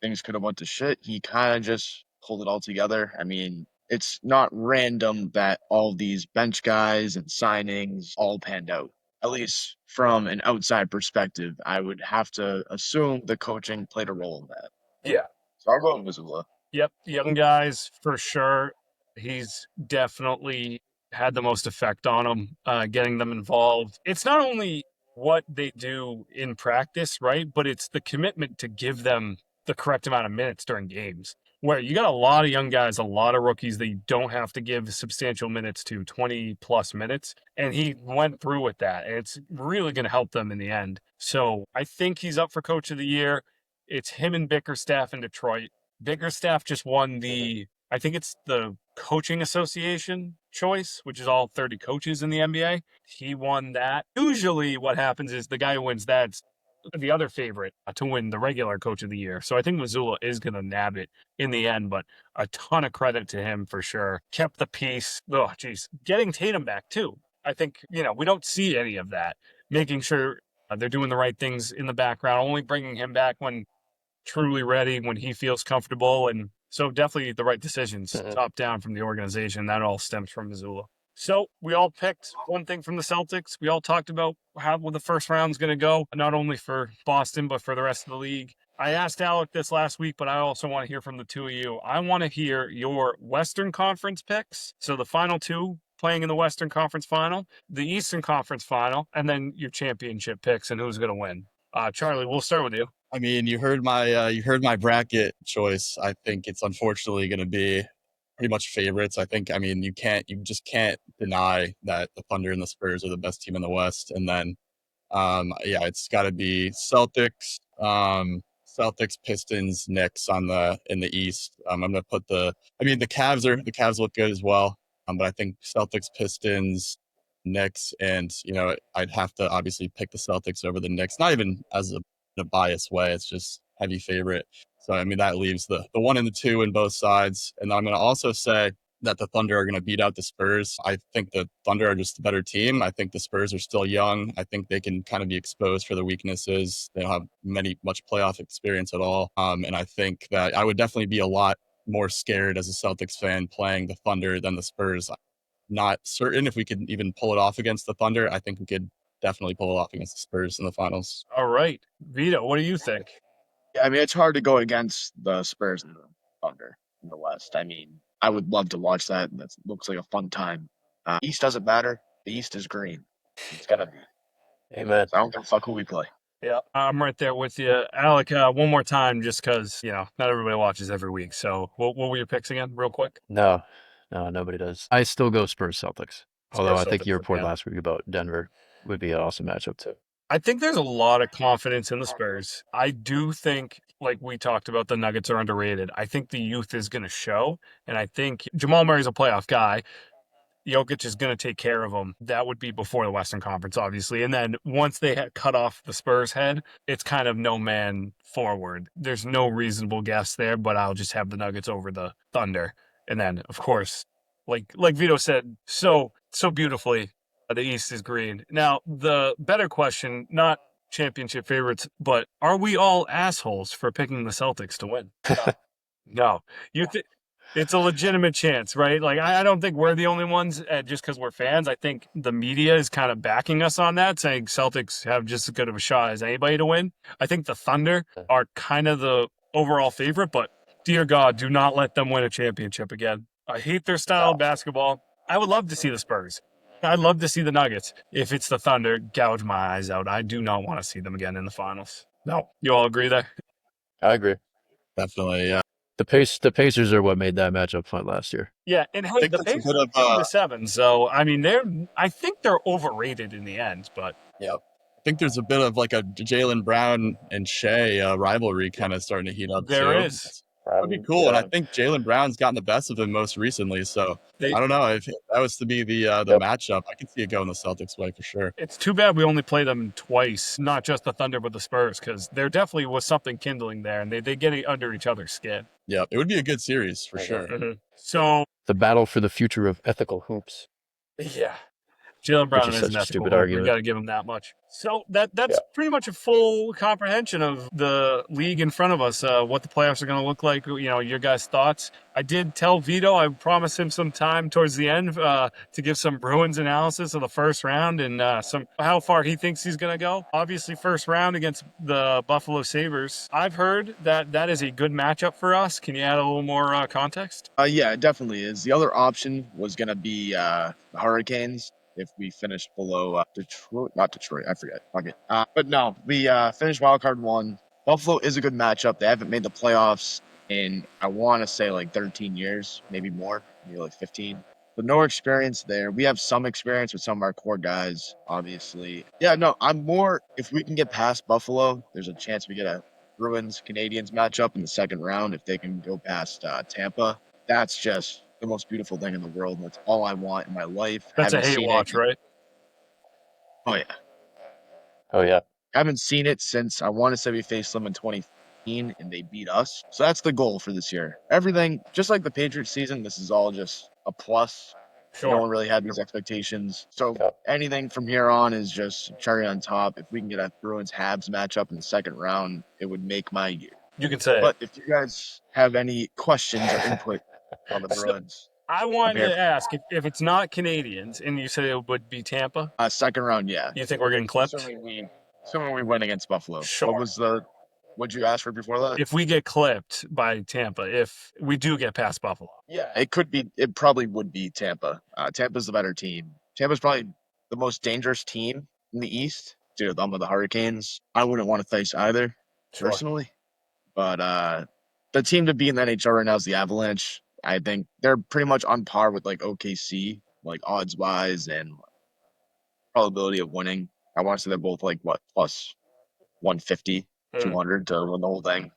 things could have went to shit, he kind of just pulled it all together. I mean, it's not random that all these bench guys and signings all panned out. At least from an outside perspective, I would have to assume the coaching played a role in that. Yeah. So I'll go with Missoula. Yep, young guys for sure. He's definitely had the most effect on them, getting them involved. It's not only what they do in practice, right? But it's the commitment to give them the correct amount of minutes during games. Where you got a lot of young guys, a lot of rookies that you don't have to give substantial minutes to, 20 plus minutes. And he went through with that. And it's really going to help them in the end. So I think he's up for Coach of the Year. It's him and Bickerstaff in Detroit. Bickerstaff just won I think it's the Coaching Association choice, which is all 30 coaches in the NBA. He won that. Usually what happens is the guy who wins that's the other favorite to win the regular Coach of the Year. So I think Missoula is going to nab it in the end, but a ton of credit to him for sure. Kept the peace. Oh, geez. Getting Tatum back too. I think, we don't see any of that. Making sure they're doing the right things in the background, only bringing him back when truly ready, when he feels comfortable. And so definitely the right decisions top down from the organization. That all stems from Missoula. So we all picked one thing from the Celtics. We all talked about how the first round's going to go, not only for Boston, but for the rest of the league. I asked Alec this last week, but I also want to hear from the two of you. I want to hear your Western Conference picks. So the final two playing in the Western Conference final, the Eastern Conference final, and then your championship picks and who's going to win. Charlie, we'll start with you. I mean, you heard my bracket choice. I think it's unfortunately going to be pretty much favorites. You just can't deny that the Thunder and the Spurs are the best team in the West. And then, it's got to be Celtics, Pistons, Knicks in the East. I'm going to put the Cavs look good as well. But I think Celtics, Pistons, Knicks, and I'd have to obviously pick the Celtics over the Knicks. Not even as a biased way. It's just heavy favorite. So, that leaves the 1 and the 2 in both sides. And I'm going to also say that the Thunder are going to beat out the Spurs. I think the Thunder are just a better team. I think the Spurs are still young. I think they can kind of be exposed for their weaknesses. They don't have much playoff experience at all. And I think that I would definitely be a lot more scared as a Celtics fan playing the Thunder than the Spurs. Not certain if we could even pull it off against the Thunder. I think we could definitely pull it off against the Spurs in the finals. All right. Vito, what do you think? Yeah, it's hard to go against the Spurs and the Thunder in the West. I would love to watch that. That looks like a fun time. East doesn't matter. The East is green. It's gotta be. Amen. So I don't give a fuck who we play. Yeah, I'm right there with you. Alec, one more time, just because, not everybody watches every week. So what were your picks again, real quick? No, nobody does. I still go Spurs Celtics. Although I think your report last week about Denver would be an awesome matchup too. I think there's a lot of confidence in the Spurs. I do think, like we talked about, the Nuggets are underrated. I think the youth is going to show, and I think Jamal Murray's a playoff guy. Jokic is going to take care of him. That would be before the Western Conference, obviously. And then once they cut off the Spurs' head, it's kind of no man forward. There's no reasonable guess there, but I'll just have the Nuggets over the Thunder. And then, of course, like Vito said so beautifully, the East is green. Now, the better question, not championship favorites, but are we all assholes for picking the Celtics to win? No. It's a legitimate chance, right? Like, I don't think we're the only ones just because we're fans. I think the media is kind of backing us on that, saying Celtics have just as good of a shot as anybody to win. I think the Thunder are kind of the overall favorite, but Dear God, do not let them win a championship again. I hate their style of basketball. I would love to see the Spurs. I'd love to see the Nuggets. If it's the Thunder, gouge my eyes out. I do not want to see them again in the finals. No. You all agree there? I agree. Definitely, yeah. The Pacers are what made that matchup fun last year. Yeah, and I hey, think the that's a Pacers bit of are the 7, so I mean I think they're overrated in the end, but I think there's a bit of like a Jaylen Brown and Shea rivalry kind of starting to heat up there too. is. That'd be cool, and I think Jaylen Brown's gotten the best of him most recently. So They, I don't know if that was to be the matchup. I can see it going the Celtics' way for sure. it's too bad we only play them twice, not just the Thunder but the Spurs, because there definitely was something kindling there, and they get it under each other's skin. Yeah, it would be a good series for sure. So The battle for the future of ethical hoops. yeah. Jaylen Which Brown is is such an a ethical stupid hooper. argument. We got to give him that much. So that's pretty much a full comprehension of the league in front of us, what the playoffs are going to look like, your guys' thoughts. I did tell Vito, I promised him some time towards the end to give some Bruins analysis of the first round and how far he thinks he's going to go. Obviously, first round against the Buffalo Sabres. I've heard that is a good matchup for us. Can you add a little more context? Yeah, it definitely is. The other option was going to be the Hurricanes if we finished below Detroit. Not Detroit, I forget. Fuck it. But no, we finished wildcard 1. Buffalo is a good matchup. They haven't made the playoffs in, I want to say, like 13 years, maybe more, maybe like 15. But no experience there. We have some experience with some of our core guys, obviously. Yeah, no, I'm more, if we can get past Buffalo, there's a chance we get a Bruins Canadians matchup in the second round if they can go past Tampa. That's just the most beautiful thing in the world. And that's all I want in my life. That's a Haven't hate seen watch, it. right? Oh yeah, Oh yeah. haven't seen it since I want to say we faced them in 2015 and they beat us. So that's the goal for this year. Everything, just like the Patriots season, this is all just a plus. Sure. No one really had these expectations. So anything from here on is just cherry on top. If we can get a Bruins Habs matchup in the second round, it would make my year. You can say But if you guys have any questions or input on the Bruins, I wanted to ask if it's not Canadians, and you said it would be Tampa. second round, yeah. You think we're getting clipped? Assuming we win against Buffalo. Sure. What'd you ask for before that? If we get clipped by Tampa, if we do get past Buffalo, Yeah, it probably would be Tampa. Tampa's the better team. Tampa's probably the most dangerous team in the East. Dude, I'm with the Hurricanes. I wouldn't want to face either, personally. But the team to be in the NHL right now is the Avalanche. I think they're pretty much on par with like OKC, like odds wise and probability of winning. I want to say they're both like plus 150, 200 to win the whole thing.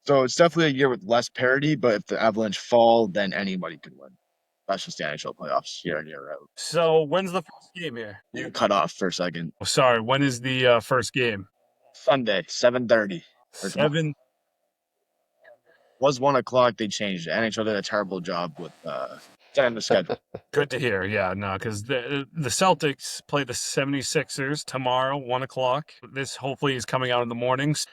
So it's definitely a year with less parity, but if the Avalanche fall, then anybody could win. That's just the NHL playoffs year in, year out. So when's the first game here? You cut off for a second. Oh, sorry, when is the first game? Sunday, 7:30. 7. Was 1 o'clock. They changed it. NHL did a terrible job with setting the schedule. Good to hear. Yeah, no, because the Celtics play the 76ers tomorrow, 1 o'clock. This hopefully is coming out in the mornings.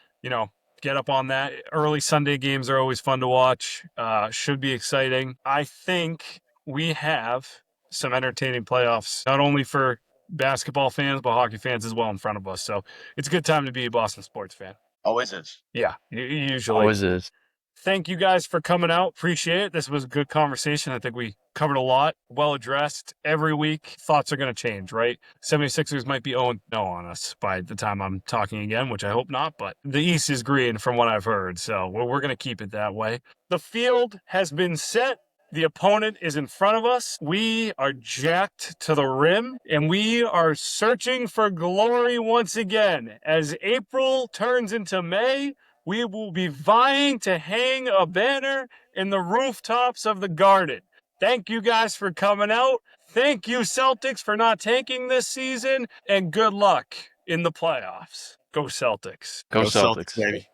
Get up on that. Early Sunday games are always fun to watch. Should be exciting. I think we have some entertaining playoffs, not only for basketball fans, but hockey fans as well in front of us. So it's a good time to be a Boston sports fan. Always is. Yeah, usually. Always is. Thank you guys for coming out. Appreciate it. This was a good conversation. I think we covered a lot, well addressed. Every week, thoughts are going to change, right? 76ers might be 0-0 on us by the time I'm talking again, which I hope not, but the East is green from what I've heard, so we're going to keep it that way. The field has been set. The opponent is in front of us. We are jacked to the rim, and we are searching for glory once again. As April turns into May, we will be vying to hang a banner in the rooftops of the Garden. Thank you guys for coming out. Thank you, Celtics, for not tanking this season, and good luck in the playoffs. Go Celtics. Go Celtics. Baby.